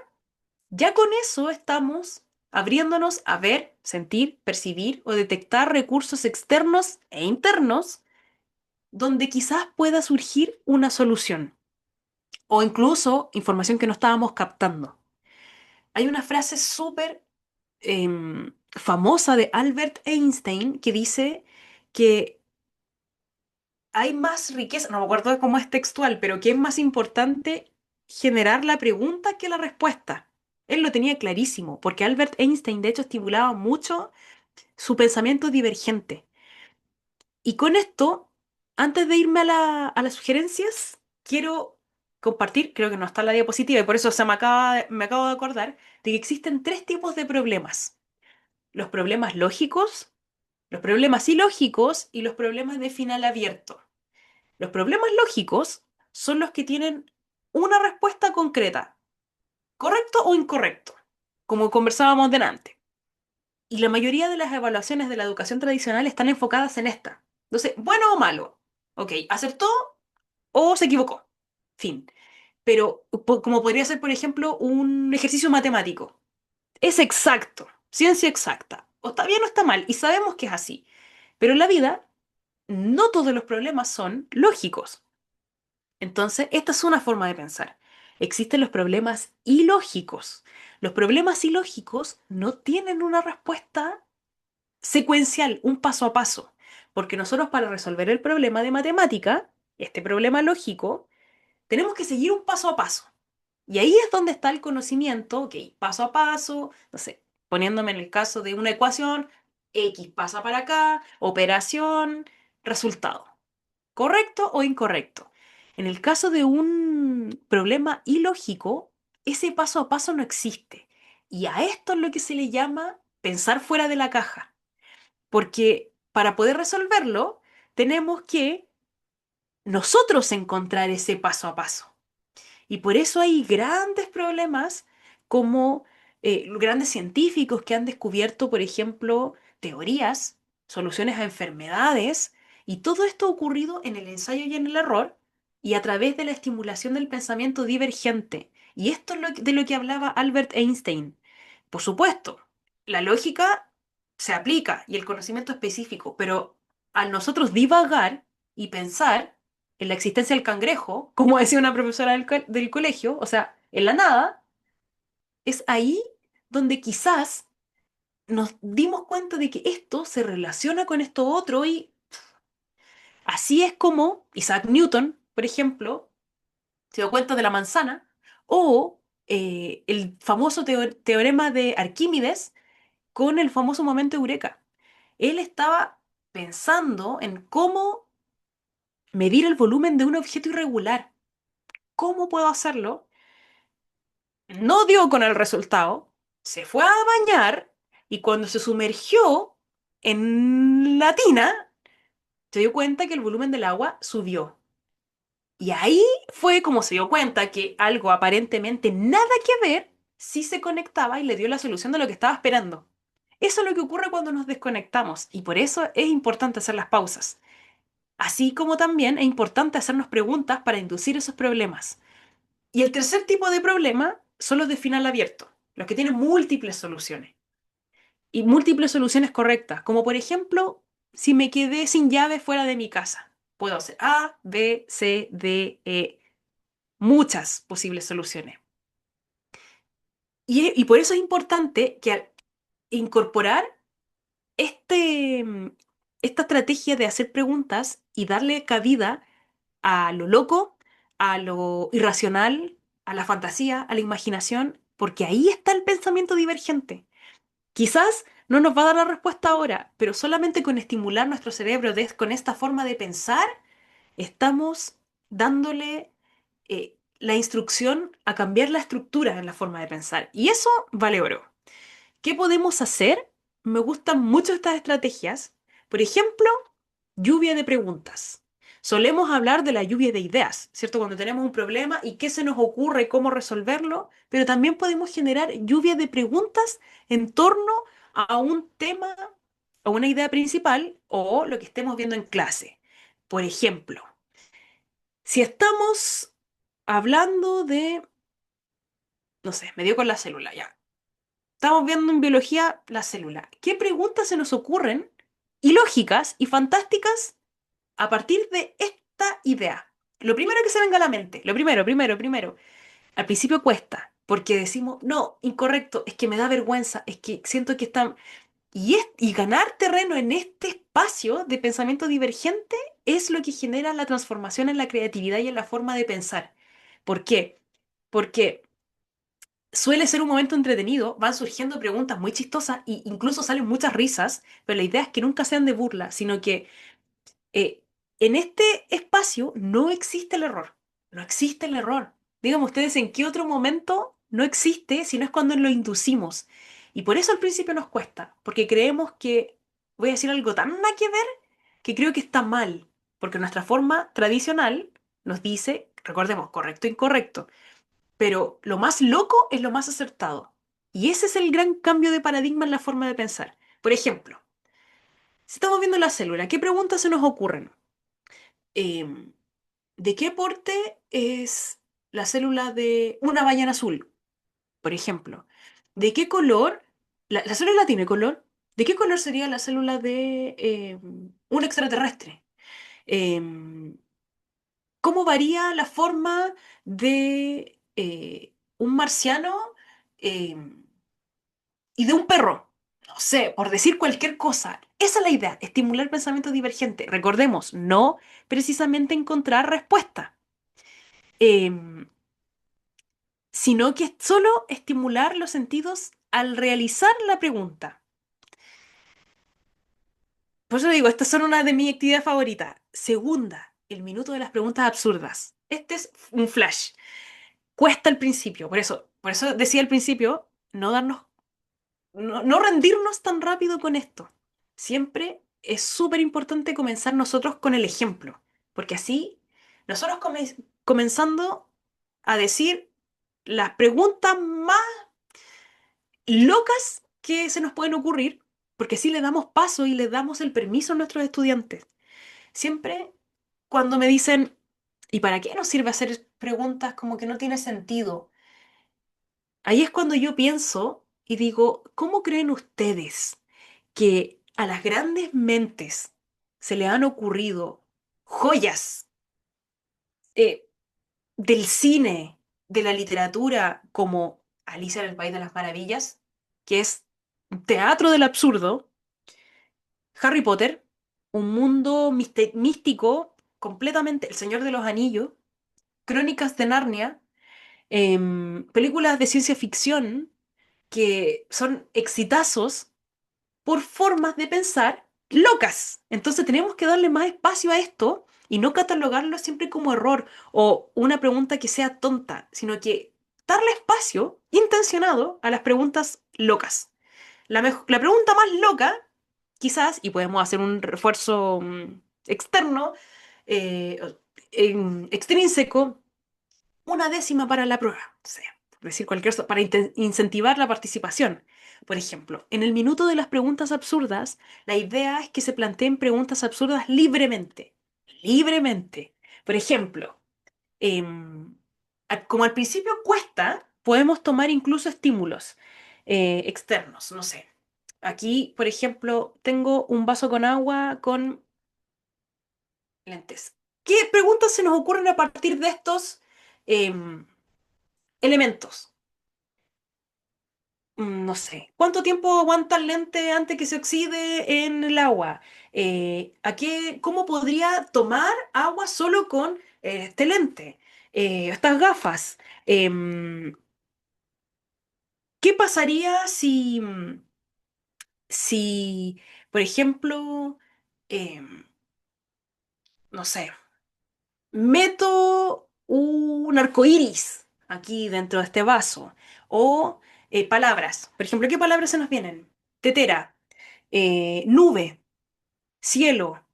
Speaker 2: ya con eso estamos abriéndonos a ver, sentir, percibir o detectar recursos externos e internos donde quizás pueda surgir una solución o incluso información que no estábamos captando. Hay una frase súper famosa de Albert Einstein que dice que hay más riqueza, no me acuerdo de cómo es textual, pero que es más importante generar la pregunta que la respuesta. Él lo tenía clarísimo, porque Albert Einstein de hecho estimulaba mucho su pensamiento divergente. Y con esto, antes de irme a a las sugerencias, quiero compartir, creo que no está en la diapositiva y por eso me acabo de acordar, de que existen tres tipos de problemas. Los problemas lógicos, los problemas ilógicos y los problemas de final abierto. Los problemas lógicos son los que tienen una respuesta concreta, correcto o incorrecto, como conversábamos delante. Y la mayoría de las evaluaciones de la educación tradicional están enfocadas en esta. Entonces, bueno o malo. Ok, ¿aceptó o se equivocó? Fin. Pero como podría ser, por ejemplo, un ejercicio matemático. Es exacto, ciencia exacta. O está bien o está mal, y sabemos que es así. Pero en la vida, no todos los problemas son lógicos. Entonces, esta es una forma de pensar. Existen los problemas ilógicos. Los problemas ilógicos no tienen una respuesta secuencial, un paso a paso, porque nosotros para resolver el problema de matemática, este problema lógico, tenemos que seguir un paso a paso. Y ahí es donde está el conocimiento, ok, paso a paso, no sé, poniéndome en el caso de una ecuación, X pasa para acá, operación, resultado. ¿Correcto o incorrecto? En el caso de un problema ilógico, ese paso a paso no existe. Y a esto es lo que se le llama pensar fuera de la caja. Porque para poder resolverlo, tenemos que nosotros encontrar ese paso a paso. Y por eso hay grandes problemas como grandes científicos que han descubierto, por ejemplo, teorías, soluciones a enfermedades, y todo esto ha ocurrido en el ensayo y en el error y a través de la estimulación del pensamiento divergente. Y esto es de lo que hablaba Albert Einstein. Por supuesto, la lógica se aplica y el conocimiento específico, pero al nosotros divagar y pensar, en la existencia del cangrejo, como decía una profesora del colegio, o sea, en la nada, es ahí donde quizás nos dimos cuenta de que esto se relaciona con esto otro y así es como Isaac Newton, por ejemplo, se dio cuenta de la manzana o el famoso teorema de Arquímedes con el famoso momento eureka. Él estaba pensando en cómo medir el volumen de un objeto irregular. ¿Cómo puedo hacerlo? No dio con el resultado, se fue a bañar y cuando se sumergió en la tina, se dio cuenta que el volumen del agua subió. Y ahí fue como se dio cuenta que algo aparentemente nada que ver sí se conectaba y le dio la solución de lo que estaba esperando. Eso es lo que ocurre cuando nos desconectamos y por eso es importante hacer las pausas. Así como también es importante hacernos preguntas para inducir esos problemas. Y el tercer tipo de problema son los de final abierto, los que tienen múltiples soluciones y múltiples soluciones correctas, como por ejemplo, si me quedé sin llave fuera de mi casa, puedo hacer A, B, C, D, E, muchas posibles soluciones. Y por eso es importante que al incorporar este, esta estrategia de hacer preguntas y darle cabida a lo loco, a lo irracional, a la fantasía, a la imaginación, porque ahí está el pensamiento divergente. Quizás no nos va a dar la respuesta ahora, pero solamente con estimular nuestro cerebro con esta forma de pensar, estamos dándole la instrucción a cambiar la estructura en la forma de pensar. Y eso vale oro. ¿Qué podemos hacer? Me gustan mucho estas estrategias. Por ejemplo, lluvia de preguntas. Solemos hablar de la lluvia de ideas, ¿cierto? Cuando tenemos un problema y qué se nos ocurre, cómo resolverlo, pero también podemos generar lluvia de preguntas en torno a un tema, a una idea principal o lo que estemos viendo en clase. Por ejemplo, si estamos hablando de, no sé, me dio con la célula ya. estamos viendo en biología la célula. ¿Qué preguntas se nos ocurren ilógicas y fantásticas a partir de esta idea? Lo primero que se venga a la mente, lo primero. Al principio cuesta, porque decimos, no, incorrecto, es que me da vergüenza, es que siento que están... y ganar terreno en este espacio de pensamiento divergente es lo que genera la transformación en la creatividad y en la forma de pensar. ¿Por qué? Porque suele ser un momento entretenido, van surgiendo preguntas muy chistosas e incluso salen muchas risas, pero la idea es que nunca sean de burla, sino que eh, en este espacio no existe el error. No existe el error. Díganme ustedes en qué otro momento no existe si no es cuando lo inducimos. Y por eso al principio nos cuesta, porque creemos que, voy a decir algo tan nada que ver, que creo que está mal, porque nuestra forma tradicional nos dice, recordemos, correcto e incorrecto, pero lo más loco es lo más acertado. Y ese es el gran cambio de paradigma en la forma de pensar. Por ejemplo, si estamos viendo la célula, ¿qué preguntas se nos ocurren? Em, ¿De qué porte es la célula de una ballena azul, por ejemplo? ¿De qué color? ¿La célula tiene color? ¿De qué color sería la célula de un extraterrestre? Em, ¿Cómo varía la forma de un marciano y de un perro? No sé, por decir cualquier cosa. Esa es la idea, estimular pensamiento divergente. Recordemos, no precisamente encontrar respuesta. Em, Sino que es solo estimular los sentidos al realizar la pregunta. Por eso digo, estas son una de mis actividades favoritas. Segunda, el minuto de las preguntas absurdas. Este es un flash. Cuesta al principio, por eso decía al principio, no darnos, no rendirnos tan rápido con esto. Siempre es súper importante comenzar nosotros con el ejemplo, porque así nosotros comenzando a decir las preguntas más locas que se nos pueden ocurrir, porque así le damos paso y le damos el permiso a nuestros estudiantes. Siempre cuando me dicen, ¿y para qué nos sirve hacer preguntas como que no tiene sentido? Ahí es cuando yo pienso y digo, ¿cómo creen ustedes que a las grandes mentes se le han ocurrido joyas eh, del cine, de la literatura, como Alicia en el País de las Maravillas, que es un teatro del absurdo, Harry Potter, un mundo místico, completamente El Señor de los Anillos, Crónicas de Narnia, películas de ciencia ficción que son exitazos por formas de pensar locas? Entonces tenemos que darle más espacio a esto y no catalogarlo siempre como error o una pregunta que sea tonta, sino que darle espacio intencionado a las preguntas locas. La pregunta más loca, quizás, y podemos hacer un refuerzo externo, eh, extrínseco, una décima para la prueba. O sea, por decir cualquier cosa, para incentivar la participación. Por ejemplo, en el minuto de las preguntas absurdas, la idea es que se planteen preguntas absurdas libremente. Libremente. Por ejemplo, como al principio cuesta, podemos tomar incluso estímulos externos. No sé. Aquí, por ejemplo, tengo un vaso con agua con lentes. ¿Qué preguntas se nos ocurren a partir de estos em, elementos? No sé. ¿Cuánto tiempo aguanta el lente antes que se oxide en el agua? ¿Cómo podría tomar agua solo con este lente? Estas gafas. ¿Qué pasaría si, por ejemplo, em, no sé, meto un arco iris aquí dentro de este vaso? O palabras. Por ejemplo, ¿qué palabras se nos vienen? Tetera, nube, cielo,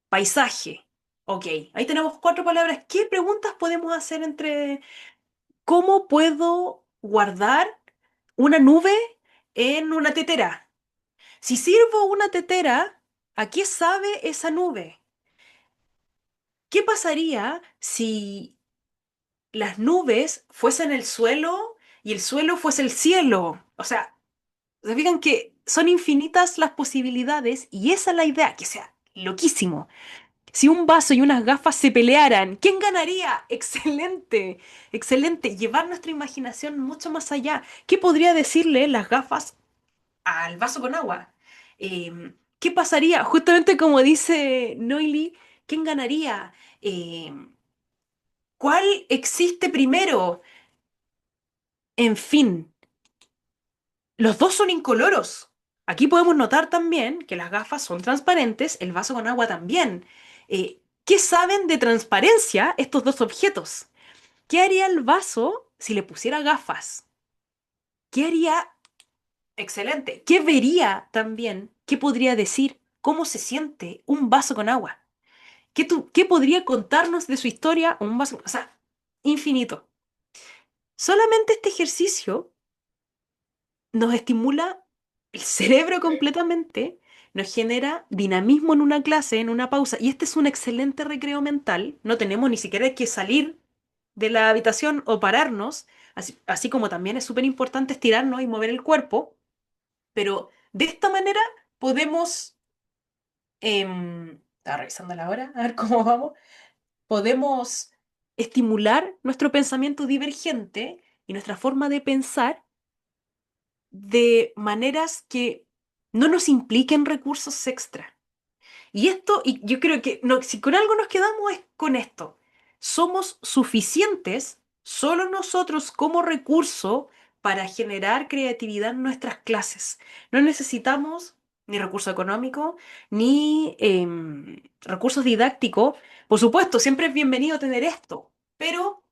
Speaker 2: paisaje. Ok, ahí tenemos cuatro palabras. ¿Qué preguntas podemos hacer entre cómo puedo guardar una nube en una tetera? Si sirvo una tetera, ¿a qué sabe esa nube? ¿Qué pasaría si las nubes fuesen el suelo y el suelo fuese el cielo? O sea, Se fijan que son infinitas las posibilidades y esa es la idea, que sea loquísimo. Si un vaso y unas gafas se pelearan, ¿quién ganaría? Excelente, excelente. Llevar nuestra imaginación mucho más allá. ¿Qué podría decirle las gafas al vaso con agua? ¿Qué pasaría? Justamente como dice Noily, ¿quién ganaría? ¿Cuál existe primero? En fin, los dos son incoloros. Aquí podemos notar también que las gafas son transparentes, el vaso con agua también. ¿Qué saben de transparencia estos dos objetos? ¿Qué haría el vaso si le pusiera gafas? ¿Qué haría? Excelente. ¿Qué vería también? ¿Qué podría decir? ¿Cómo se siente un vaso con agua? ¿Qué podría contarnos de su historia un vaso? O sea, infinito. Solamente este ejercicio nos estimula el cerebro completamente, nos genera dinamismo en una clase, en una pausa, y este es un excelente recreo mental. No tenemos ni siquiera que salir de la habitación o pararnos, así como también es súper importante estirarnos y mover el cuerpo, pero de esta manera podemos, estaba revisando la hora, a ver cómo vamos, podemos estimular nuestro pensamiento divergente y nuestra forma de pensar de maneras que no nos impliquen recursos extra. Y esto, y yo creo que no, si con algo nos quedamos es con esto. Somos suficientes, solo nosotros como recurso, para generar creatividad en nuestras clases. No necesitamos ni recurso económico, ni recursos didácticos. Por supuesto, siempre es bienvenido tener esto, pero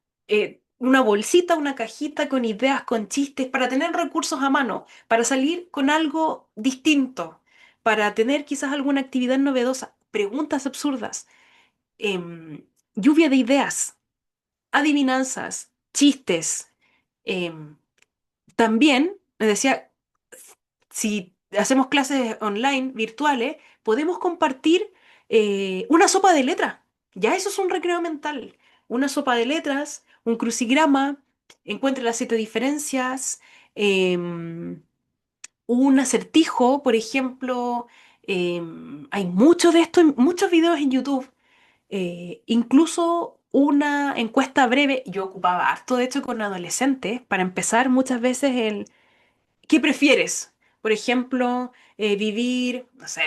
Speaker 2: una bolsita, una cajita con ideas, con chistes, para tener recursos a mano, para salir con algo distinto, para tener quizás alguna actividad novedosa, preguntas absurdas, lluvia de ideas, adivinanzas, chistes. em, También, me decía, si hacemos clases online, virtuales, podemos compartir una sopa de letras. Ya eso es un recreo mental. Una sopa de letras, un crucigrama, encuentre las siete diferencias, em, un acertijo, por ejemplo. Hay mucho de esto, muchos videos en YouTube. Incluso una encuesta breve, yo ocupaba harto, de hecho, con adolescentes, para empezar muchas veces el ¿qué prefieres? Por ejemplo, vivir, no sé,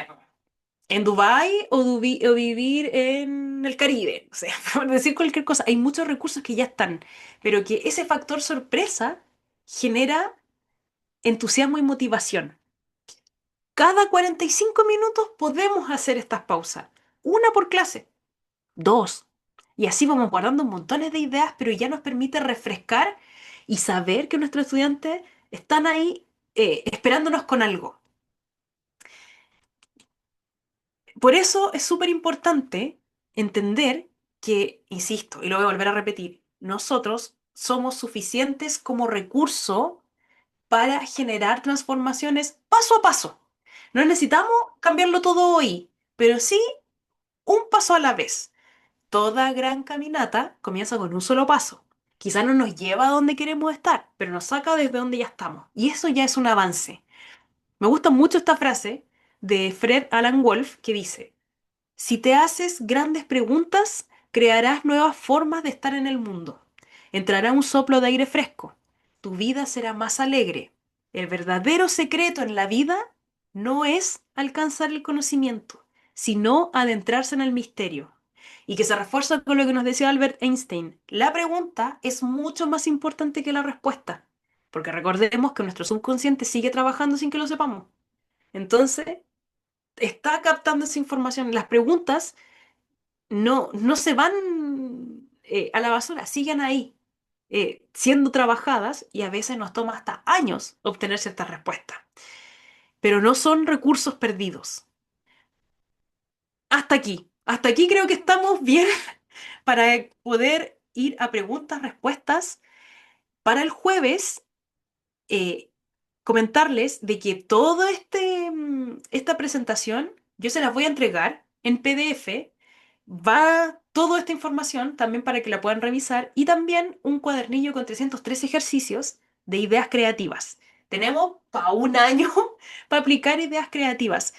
Speaker 2: en Dubái o vivir en el Caribe. O sea, por decir cualquier cosa, hay muchos recursos que ya están, pero que ese factor sorpresa genera entusiasmo y motivación. Cada 45 minutos podemos hacer estas pausas, una por clase, dos. Y así vamos guardando montones de ideas, pero ya nos permite refrescar y saber que nuestros estudiantes están ahí esperándonos con algo. Por eso es súper importante entender que, insisto, y lo voy a volver a repetir, nosotros somos suficientes como recurso para generar transformaciones paso a paso. No necesitamos cambiarlo todo hoy, pero sí un paso a la vez. Toda gran caminata comienza con un solo paso. Quizá no nos lleva a donde queremos estar, pero nos saca desde donde ya estamos. Y eso ya es un avance. Me gusta mucho esta frase de Fred Alan Wolf que dice, si te haces grandes preguntas, crearás nuevas formas de estar en el mundo. Entrará un soplo de aire fresco. Tu vida será más alegre. El verdadero secreto en la vida no es alcanzar el conocimiento, sino adentrarse en el misterio. Y que se refuerza con lo que nos decía Albert Einstein. La pregunta es mucho más importante que la respuesta, porque recordemos que nuestro subconsciente sigue trabajando sin que lo sepamos. Entonces, está captando esa información. Las preguntas no se van a la basura, siguen ahí, siendo trabajadas y a veces nos toma hasta años obtener ciertas respuestas. Pero no son recursos perdidos. Hasta aquí creo que estamos bien para poder ir a preguntas, respuestas. Para el jueves, eh, comentarles de que toda esta presentación yo se las voy a entregar en PDF. Va toda esta información también para que la puedan revisar y también un cuadernillo con 303 ejercicios de ideas creativas. Tenemos para un año para aplicar ideas creativas.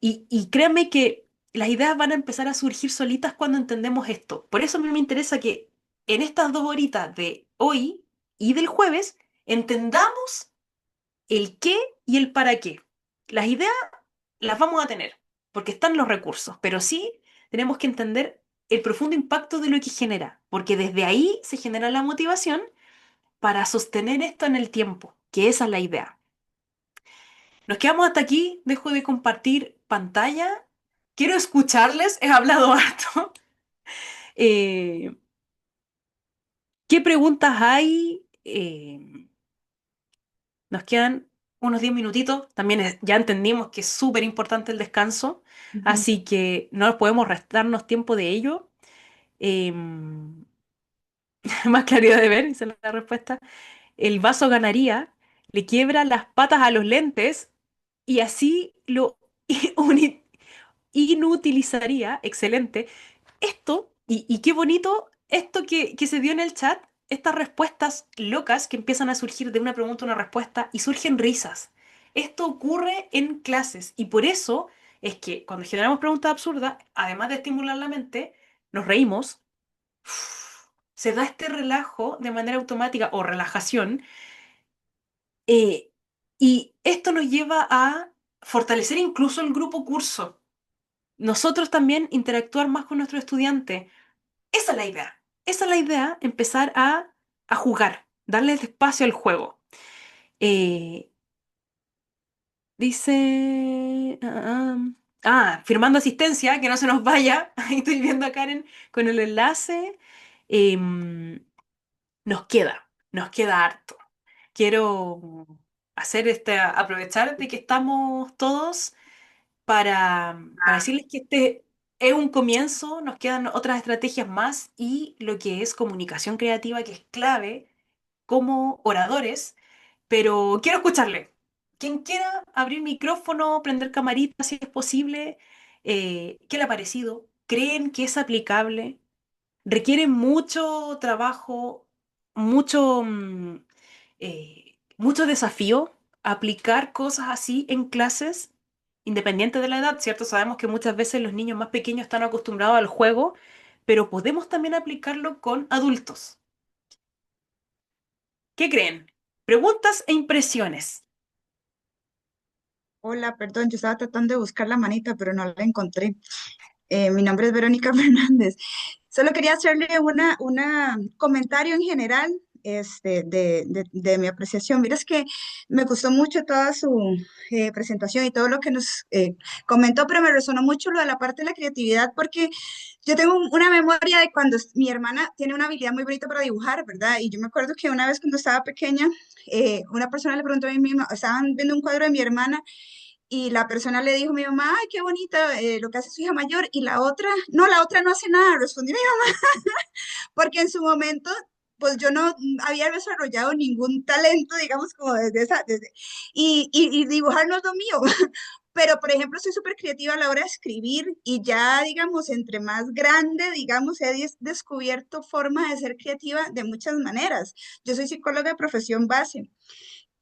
Speaker 2: Y créanme que las ideas van a empezar a surgir solitas cuando entendemos esto. Por eso a mí me interesa que en estas 2 horitas de hoy y del jueves entendamos el qué y el para qué. Las ideas las vamos a tener, porque están los recursos, pero sí tenemos que entender el profundo impacto de lo que genera, porque desde ahí se genera la motivación para sostener esto en el tiempo, que esa es la idea. Nos quedamos hasta aquí, dejo de compartir pantalla. Quiero escucharles, he hablado harto. Eh, ¿Qué preguntas hay? Nos quedan unos 10 minutitos. También ya entendimos que es súper importante el descanso,
Speaker 1: Ujú.
Speaker 2: así que no podemos restarnos tiempo de ello. Eh, Más claridad de ver, dice la respuesta. El vaso ganaría, le quiebra las patas a los lentes y así lo uni- inutilizaría. Excelente. Esto, y qué bonito esto que se dio en el chat, estas respuestas locas que empiezan a surgir de una pregunta a una respuesta y surgen risas. Esto ocurre en clases y por eso es que cuando generamos preguntas absurdas, además de estimular la mente, nos reímos, se da este relajo de manera automática o relajación, eh, y esto nos lleva a fortalecer incluso el grupo curso. Nosotros también interactuar más con nuestros estudiantes. Esa es la idea. Esa es la idea, empezar a jugar, darle espacio al juego. Eh, Dice... firmando asistencia, que no se nos vaya. Ahí estoy viendo a Karen con el enlace. Em, nos queda harto. Quiero hacer aprovechar de que estamos todos para decirles que este es un comienzo, nos quedan otras estrategias más y lo que es comunicación creativa, que es clave como oradores, pero quiero escucharle. Quien quiera abrir micrófono, prender camarita si es posible, ¿qué le ha parecido? ¿Creen que es aplicable? ¿Requiere mucho trabajo, mucho, mucho desafío aplicar cosas así en clases, independiente de la edad, ¿cierto? Sabemos que muchas veces los niños más pequeños están acostumbrados al juego, pero podemos también aplicarlo con adultos. ¿Qué creen? Preguntas e impresiones.
Speaker 3: Hola, perdón, yo estaba tratando de buscar la manita, pero no la encontré. Mi nombre es Verónica Fernández. Solo quería hacerle una comentario en general de mi apreciación. Mira, es que me gustó mucho toda su presentación y todo lo que nos comentó, pero me resonó mucho lo de la parte de la creatividad porque yo tengo una memoria de cuando mi hermana tiene una habilidad muy bonita para dibujar, ¿verdad? Y yo me acuerdo que una vez cuando estaba pequeña, una persona le preguntó a mí misma, estaban viendo un cuadro de mi hermana y la persona le dijo a mi mamá, ay, qué bonita lo que hace su hija mayor. Y la otra no hace nada, respondió mi mamá, porque en su momento, pues yo no había desarrollado ningún talento, digamos, como y dibujar no es lo mío. Pero, por ejemplo, soy súper creativa a la hora de escribir y ya, digamos, entre más grande, digamos, he descubierto formas de ser creativa de muchas maneras. Yo soy psicóloga de profesión base.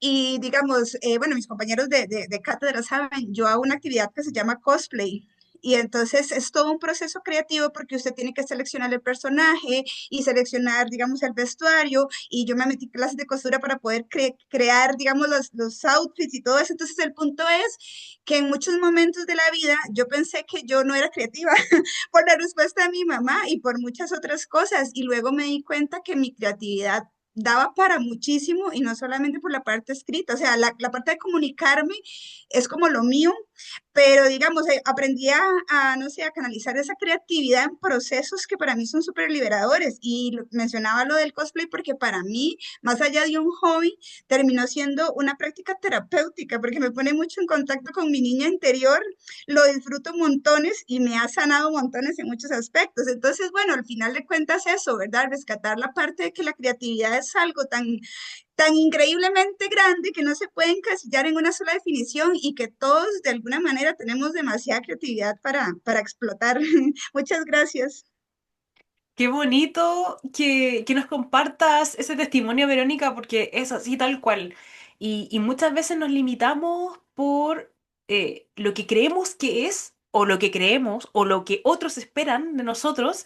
Speaker 3: Y digamos, bueno, mis compañeros de cátedra saben, yo hago una actividad que se llama cosplay. Y entonces es todo un proceso creativo porque usted tiene que seleccionar el personaje y seleccionar, digamos, el vestuario. Y yo me metí clases de costura para poder crear, digamos, los outfits y todo eso. Entonces el punto es que en muchos momentos de la vida yo pensé que yo no era creativa por la respuesta de mi mamá y por muchas otras cosas. Y luego me di cuenta que mi creatividad daba para muchísimo y no solamente por la parte escrita, o sea, la parte de comunicarme es como lo mío, pero digamos, aprendí no sé, a canalizar esa creatividad en procesos que para mí son súper liberadores y mencionaba lo del cosplay porque para mí, más allá de un hobby, terminó siendo una práctica terapéutica porque me pone mucho en contacto con mi niña interior, lo disfruto montones y me ha sanado montones en muchos aspectos. Entonces, bueno, al final de cuentas eso, ¿verdad? Rescatar la parte de que la creatividad es algo tan increíblemente grande que no se puede encasillar en una sola definición y que todos de alguna manera tenemos demasiada creatividad para explotar. Muchas gracias.
Speaker 2: Qué bonito que nos compartas ese testimonio, Verónica, porque es así tal cual. Y muchas veces nos limitamos por lo que creemos que es, o lo que creemos, o lo que otros esperan de nosotros,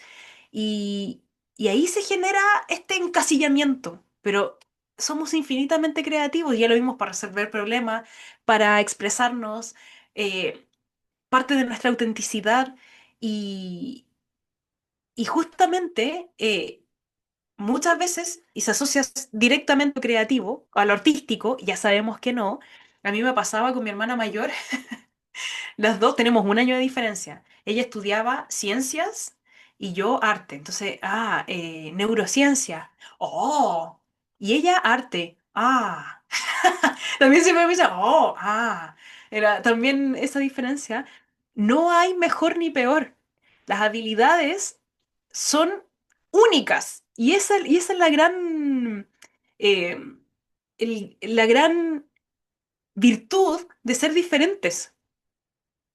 Speaker 2: y, y ahí se genera este encasillamiento. Pero somos infinitamente creativos, ya lo vimos para resolver problemas, para expresarnos, eh, parte de nuestra autenticidad, y, y justamente muchas veces, y se asocia directamente a lo creativo, a lo artístico, ya sabemos que no. A mí me pasaba con mi hermana mayor, las dos tenemos un año de diferencia. Ella estudiaba ciencias y yo arte. Entonces, neurociencia. Oh, y ella arte. Ah, también siempre me dice, oh, ah. Era también esa diferencia. No hay mejor ni peor. Las habilidades son únicas. Y esa es la gran, eh, la gran virtud de ser diferentes.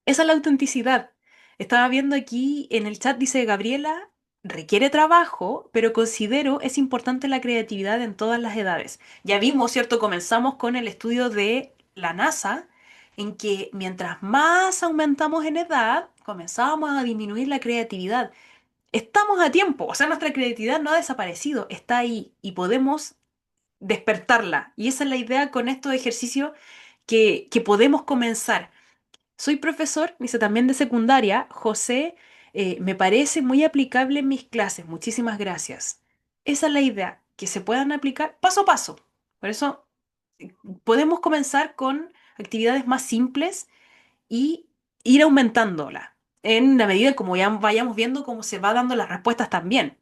Speaker 2: Esa es la autenticidad. Estaba viendo aquí en el chat, dice Gabriela, requiere trabajo, pero considero es importante la creatividad en todas las edades. Ya vimos, ¿cierto? Comenzamos con el estudio de la NASA, en que mientras más aumentamos en edad, comenzábamos a disminuir la creatividad. Estamos a tiempo, o sea, nuestra creatividad no ha desaparecido, está ahí y podemos despertarla. Y esa es la idea con estos ejercicios que podemos comenzar. Soy profesor, dice también de secundaria. José, me parece muy aplicable en mis clases. Muchísimas gracias. Esa es la idea, que se puedan aplicar paso a paso. Por eso podemos comenzar con actividades más simples y ir aumentándola en la medida como ya vayamos viendo cómo se va dando las respuestas también.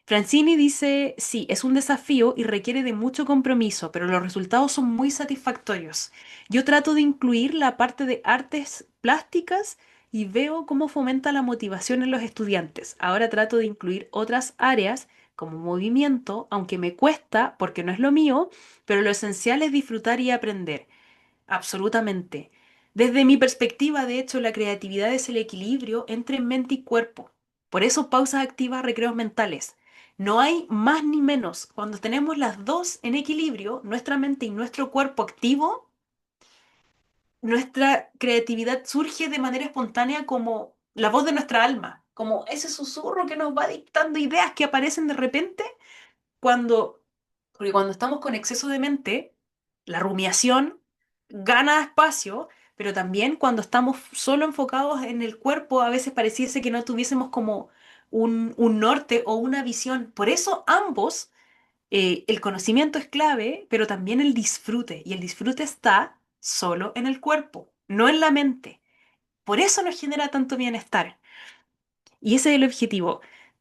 Speaker 2: Francini dice, sí, es un desafío y requiere de mucho compromiso, pero los resultados son muy satisfactorios. Yo trato de incluir la parte de artes plásticas y veo cómo fomenta la motivación en los estudiantes. Ahora trato de incluir otras áreas como movimiento, aunque me cuesta porque no es lo mío, pero lo esencial es disfrutar y aprender. Absolutamente. Desde mi perspectiva, de hecho, la creatividad es el equilibrio entre mente y cuerpo. Por eso pausas activas, recreos mentales. No hay más ni menos. Cuando tenemos las dos en equilibrio, nuestra mente y nuestro cuerpo activo, nuestra creatividad surge de manera espontánea como la voz de nuestra alma, como ese susurro que nos va dictando ideas que aparecen de repente cuando, porque cuando estamos con exceso de mente, la rumiación gana espacio, pero también cuando estamos solo enfocados en el cuerpo, a veces pareciese que no tuviésemos como un norte o una visión. Por eso ambos, el conocimiento es clave, pero también el disfrute, y el disfrute está solo en el cuerpo, no en la mente. Por eso nos genera tanto bienestar. Y ese es el objetivo.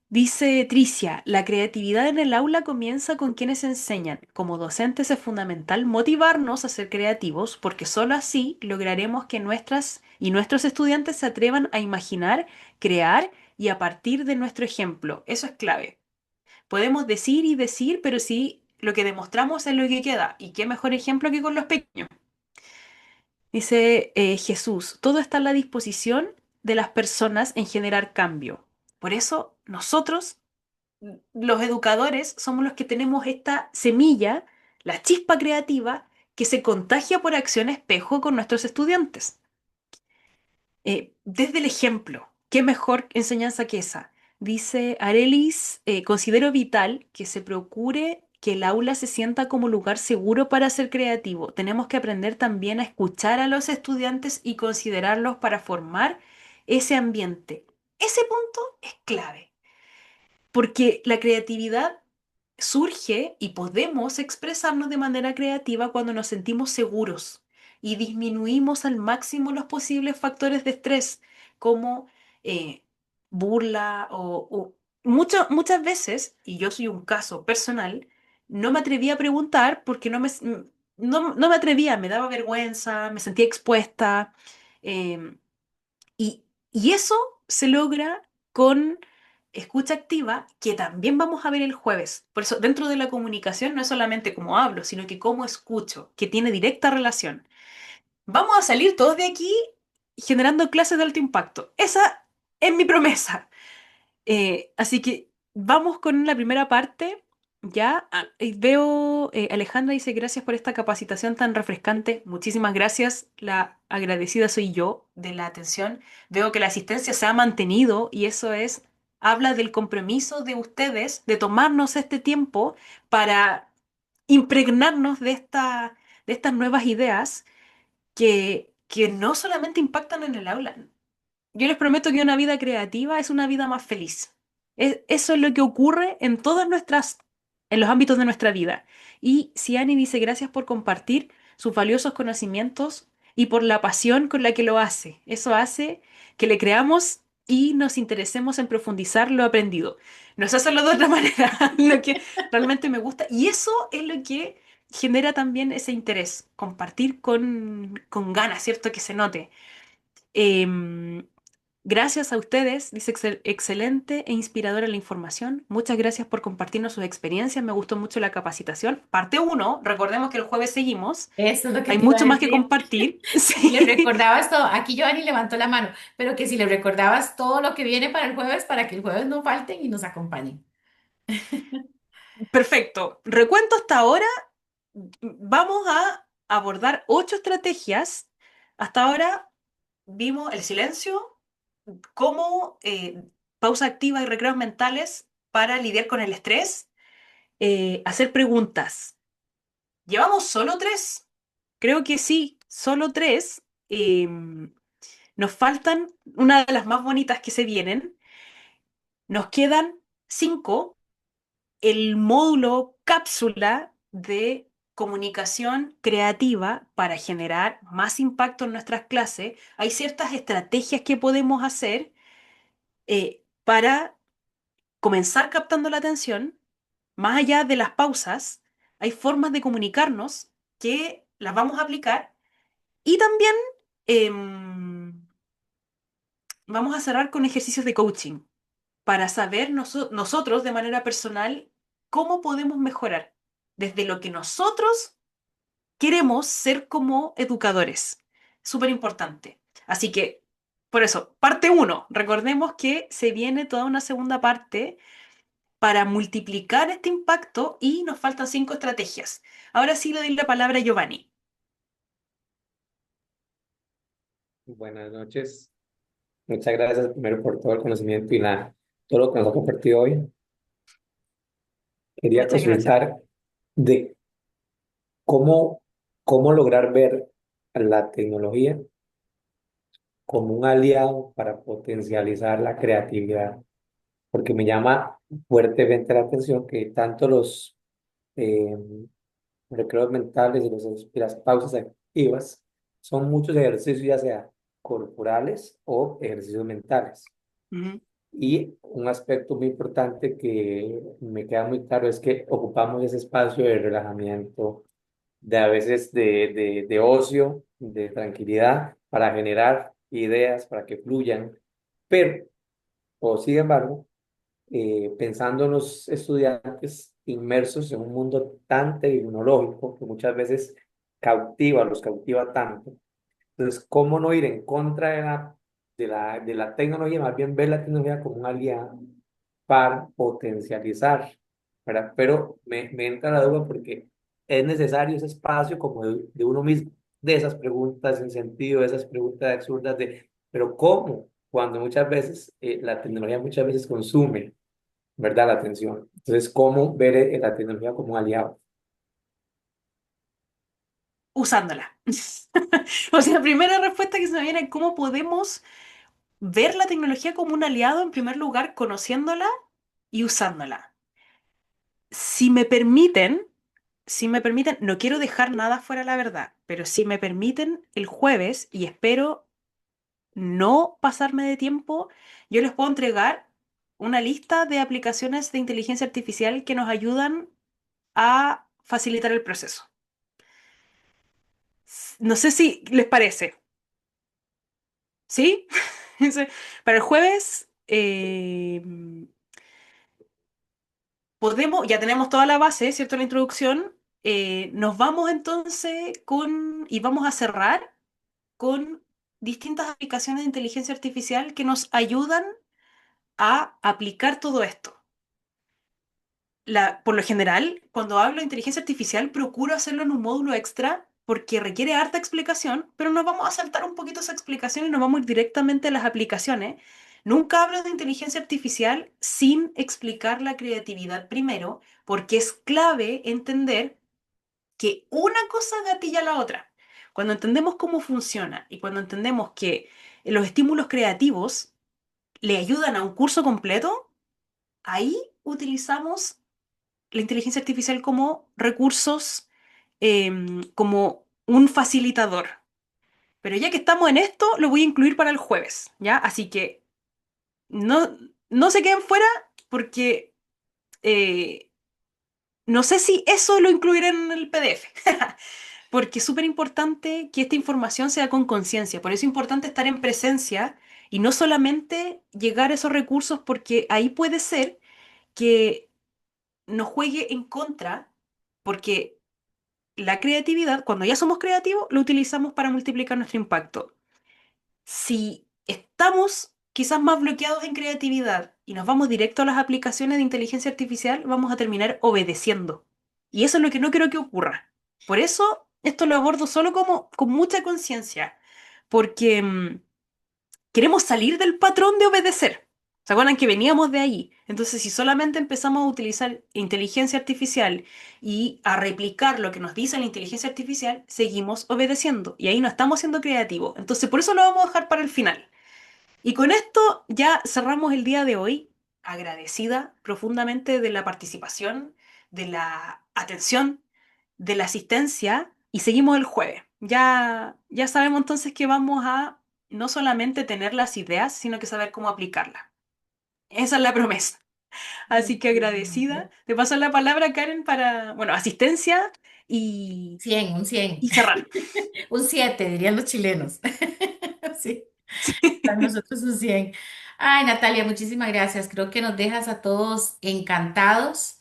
Speaker 2: Dice Tricia, la creatividad en el aula comienza con quienes enseñan. Como docentes es fundamental motivarnos a ser creativos porque solo así lograremos que nuestras y nuestros estudiantes se atrevan a imaginar, crear y a partir de nuestro ejemplo. Eso es clave. Podemos decir y decir, pero si lo que demostramos es lo que queda. ¿Y qué mejor ejemplo que con los pequeños? Dice Jesús, todo está a la disposición de las personas en generar cambio. Por eso nosotros, los educadores, somos los que tenemos esta semilla, la chispa creativa, que se contagia por acción espejo con nuestros estudiantes. Desde el ejemplo, ¿qué mejor enseñanza que esa? Dice Arelis, considero vital que se procure que el aula se sienta como lugar seguro para ser creativo. Tenemos que aprender también a escuchar a los estudiantes y considerarlos para formar ese ambiente. Ese punto es clave, porque la creatividad surge y podemos expresarnos de manera creativa cuando nos sentimos seguros y disminuimos al máximo los posibles factores de estrés, como eh, burla muchas veces, y yo soy un caso personal, no me atreví a preguntar porque no me atrevía, me daba vergüenza, me sentía expuesta. em, y eso se logra con escucha activa, que también vamos a ver el jueves. Por eso, dentro de la comunicación no es solamente cómo hablo, sino que cómo escucho, que tiene directa relación. Vamos a salir todos de aquí generando clases de alto impacto. Esa es mi promesa. Así que vamos con la primera parte. Ya veo, Alejandra dice, gracias por esta capacitación tan refrescante. Muchísimas gracias. La agradecida soy yo de la atención. Veo que la asistencia se ha mantenido y eso habla del compromiso de ustedes de tomarnos este tiempo para impregnarnos de estas nuevas ideas que no solamente impactan en el aula. Yo les prometo que una vida creativa es una vida más feliz. Eso es lo que ocurre en en los ámbitos de nuestra vida. Y Ciani dice gracias por compartir sus valiosos conocimientos y por la pasión con la que lo hace. Eso hace que le creamos y nos interesemos en profundizar lo aprendido. No sé hacerlo de otra manera, lo que realmente me gusta. Y eso es lo que genera también ese interés, compartir con ganas, ¿cierto? Que se note. Em, Gracias a ustedes, dice excelente e inspiradora la información. Muchas gracias por compartirnos sus experiencias. Me gustó mucho la capacitación. Parte uno, recordemos que el jueves seguimos.
Speaker 1: Eso es lo que
Speaker 2: Hay
Speaker 1: te iba a
Speaker 2: mucho más que
Speaker 1: decir.
Speaker 2: compartir.
Speaker 1: Si le
Speaker 2: Sí,
Speaker 1: recordabas todo, aquí Giovanni levantó la mano, pero que si le recordabas todo lo que viene para el jueves, para que el jueves no falten y nos acompañen.
Speaker 2: perfecto. Recuento hasta ahora. Vamos a abordar 8 estrategias. Hasta ahora vimos el silencio como pausa activa y recreos mentales para lidiar con el estrés, hacer preguntas. ¿Llevamos solo 3? Creo que sí, solo 3. Nos faltan una de las más bonitas que se vienen. Nos quedan 5. El módulo cápsula de comunicación creativa para generar más impacto en nuestras clases. Hay ciertas estrategias que podemos hacer para comenzar captando la atención. Más allá de las pausas, hay formas de comunicarnos que las vamos a aplicar. Y también vamos a cerrar con ejercicios de coaching para saber nosotros de manera personal cómo podemos mejorar desde lo que nosotros queremos ser como educadores. Súper importante. Así que, por eso, parte uno. Recordemos que se viene toda una segunda parte para multiplicar este impacto y nos faltan 5 estrategias. Ahora sí le doy la palabra a Giovanni.
Speaker 4: Buenas noches. Muchas gracias primero por todo el conocimiento y todo lo que nos ha compartido hoy. Quería
Speaker 2: Muchas gracias.
Speaker 4: consultar de cómo, cómo lograr ver a la tecnología como un aliado para potencializar la creatividad, porque me llama fuertemente la atención que tanto los eh, recreos mentales y las pausas activas son muchos ejercicios, ya sea corporales o ejercicios mentales.
Speaker 2: Ujú,
Speaker 4: Y un aspecto muy importante que me queda muy claro es que ocupamos ese espacio de relajamiento, de a veces de ocio, de tranquilidad, para generar ideas, para que fluyan. Pero, o sin embargo, pensando en los estudiantes inmersos en un mundo tan tecnológico que muchas veces los cautiva tanto. Entonces, ¿cómo no ir en contra de la tecnología? Más bien ver la tecnología como un aliado para potencializar, ¿verdad? Pero me entra la duda porque es necesario ese espacio como de uno mismo, de esas preguntas sin sentido, de esas preguntas absurdas pero ¿cómo? Cuando muchas veces la tecnología muchas veces consume, ¿verdad? La atención. Entonces, ¿cómo ver la tecnología como un aliado?
Speaker 2: usándola. O sea, la primera respuesta que se me viene es cómo podemos ver la tecnología como un aliado, en primer lugar, conociéndola y usándola. Si me permiten, si me permiten, no quiero dejar nada fuera la verdad, pero si me permiten, el jueves, y espero no pasarme de tiempo, yo les puedo entregar una lista de aplicaciones de inteligencia artificial que nos ayudan a facilitar el proceso. No sé si les parece, ¿sí? Para el jueves ya tenemos toda la base, ¿cierto? La introducción. Nos vamos entonces y vamos a cerrar con distintas aplicaciones de inteligencia artificial que nos ayudan a aplicar todo esto. por lo general, cuando hablo de inteligencia artificial, procuro hacerlo en un módulo extra porque requiere harta explicación, pero nos vamos a saltar un poquito esa explicación y nos vamos a ir directamente a las aplicaciones. Nunca hablo de inteligencia artificial sin explicar la creatividad primero, porque es clave entender que una cosa gatilla a la otra. Cuando entendemos cómo funciona y cuando entendemos que los estímulos creativos le ayudan a un curso completo, ahí utilizamos la inteligencia artificial como recursos, como un facilitador. Pero ya que estamos en esto, lo voy a incluir para el jueves, ¿ya? Así que no, no se queden fuera porque eh, no sé si eso lo incluiré en el PDF. Porque es súper importante que esta información sea con conciencia. Por eso es importante estar en presencia y no solamente llegar a esos recursos, porque ahí puede ser que nos juegue en contra, porque la creatividad, cuando ya somos creativos, lo utilizamos para multiplicar nuestro impacto. Si estamos quizás más bloqueados en creatividad y nos vamos directo a las aplicaciones de inteligencia artificial, vamos a terminar obedeciendo. Y eso es lo que no quiero que ocurra. Por eso esto lo abordo solo como con mucha conciencia, porque queremos salir del patrón de obedecer. ¿Se acuerdan que veníamos de ahí? Entonces, si solamente empezamos a utilizar inteligencia artificial y a replicar lo que nos dice la inteligencia artificial, seguimos obedeciendo y ahí no estamos siendo creativos. Entonces, por eso lo vamos a dejar para el final. Y con esto ya cerramos el día de hoy, agradecida profundamente de la participación, de la atención, de la asistencia y seguimos el jueves. Ya sabemos entonces que vamos a no solamente tener las ideas, sino que saber cómo aplicarlas. Esa es la promesa. Así que agradecida. Te paso la palabra, Karen, para, bueno, asistencia y,
Speaker 1: 100, un 100.
Speaker 2: y cerrar.
Speaker 1: Un 7 dirían los chilenos. Sí, para nosotros un 100. Ay, Natalia, muchísimas gracias. Creo que nos dejas a todos encantados,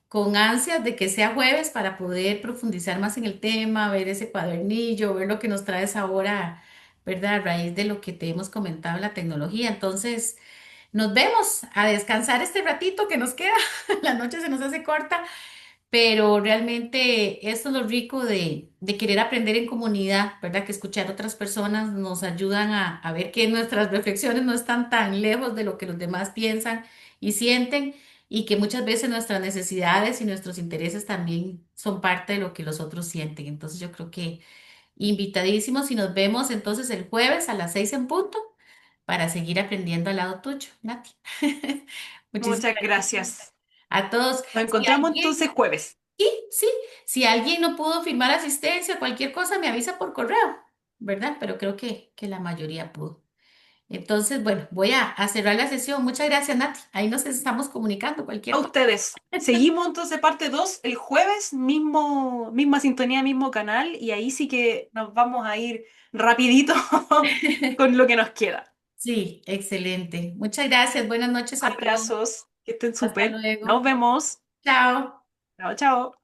Speaker 1: con ansias de que sea jueves para poder profundizar más en el tema, ver ese cuadernillo, ver lo que nos traes ahora, ¿verdad? A raíz de lo que te hemos comentado en la tecnología. Entonces, nos vemos a descansar este ratito que nos queda. La noche se nos hace corta. Pero realmente esto es lo rico de querer aprender en comunidad, ¿verdad? Que escuchar a otras personas nos ayudan a ver que nuestras reflexiones no están tan lejos de lo que los demás piensan y sienten y que muchas veces nuestras necesidades y nuestros intereses también son parte de lo que los otros sienten. Entonces yo creo que invitadísimos y nos vemos entonces el jueves a las 6 en punto para seguir aprendiendo al lado tuyo, Nati. Muchísimas
Speaker 2: Muchas
Speaker 1: gracias
Speaker 2: gracias.
Speaker 1: a todos.
Speaker 2: Nos
Speaker 1: Si
Speaker 2: encontramos entonces
Speaker 1: alguien
Speaker 2: jueves.
Speaker 1: y sí, si alguien no pudo firmar asistencia, cualquier cosa, me avisa por correo, ¿verdad? Pero creo que la mayoría pudo. Entonces, bueno, voy a cerrar la sesión. Muchas gracias, Nati. Ahí nos estamos comunicando,
Speaker 2: A
Speaker 1: cualquier cosa.
Speaker 2: ustedes. Seguimos entonces parte 2 el jueves, misma sintonía, mismo canal, y ahí sí que nos vamos a ir rapidito con lo que nos queda.
Speaker 1: Sí, excelente. Muchas gracias. Buenas noches a todos.
Speaker 2: Abrazos, que estén
Speaker 1: Hasta
Speaker 2: súper. Nos
Speaker 1: luego.
Speaker 2: vemos.
Speaker 1: Chao.
Speaker 2: Chao, chao.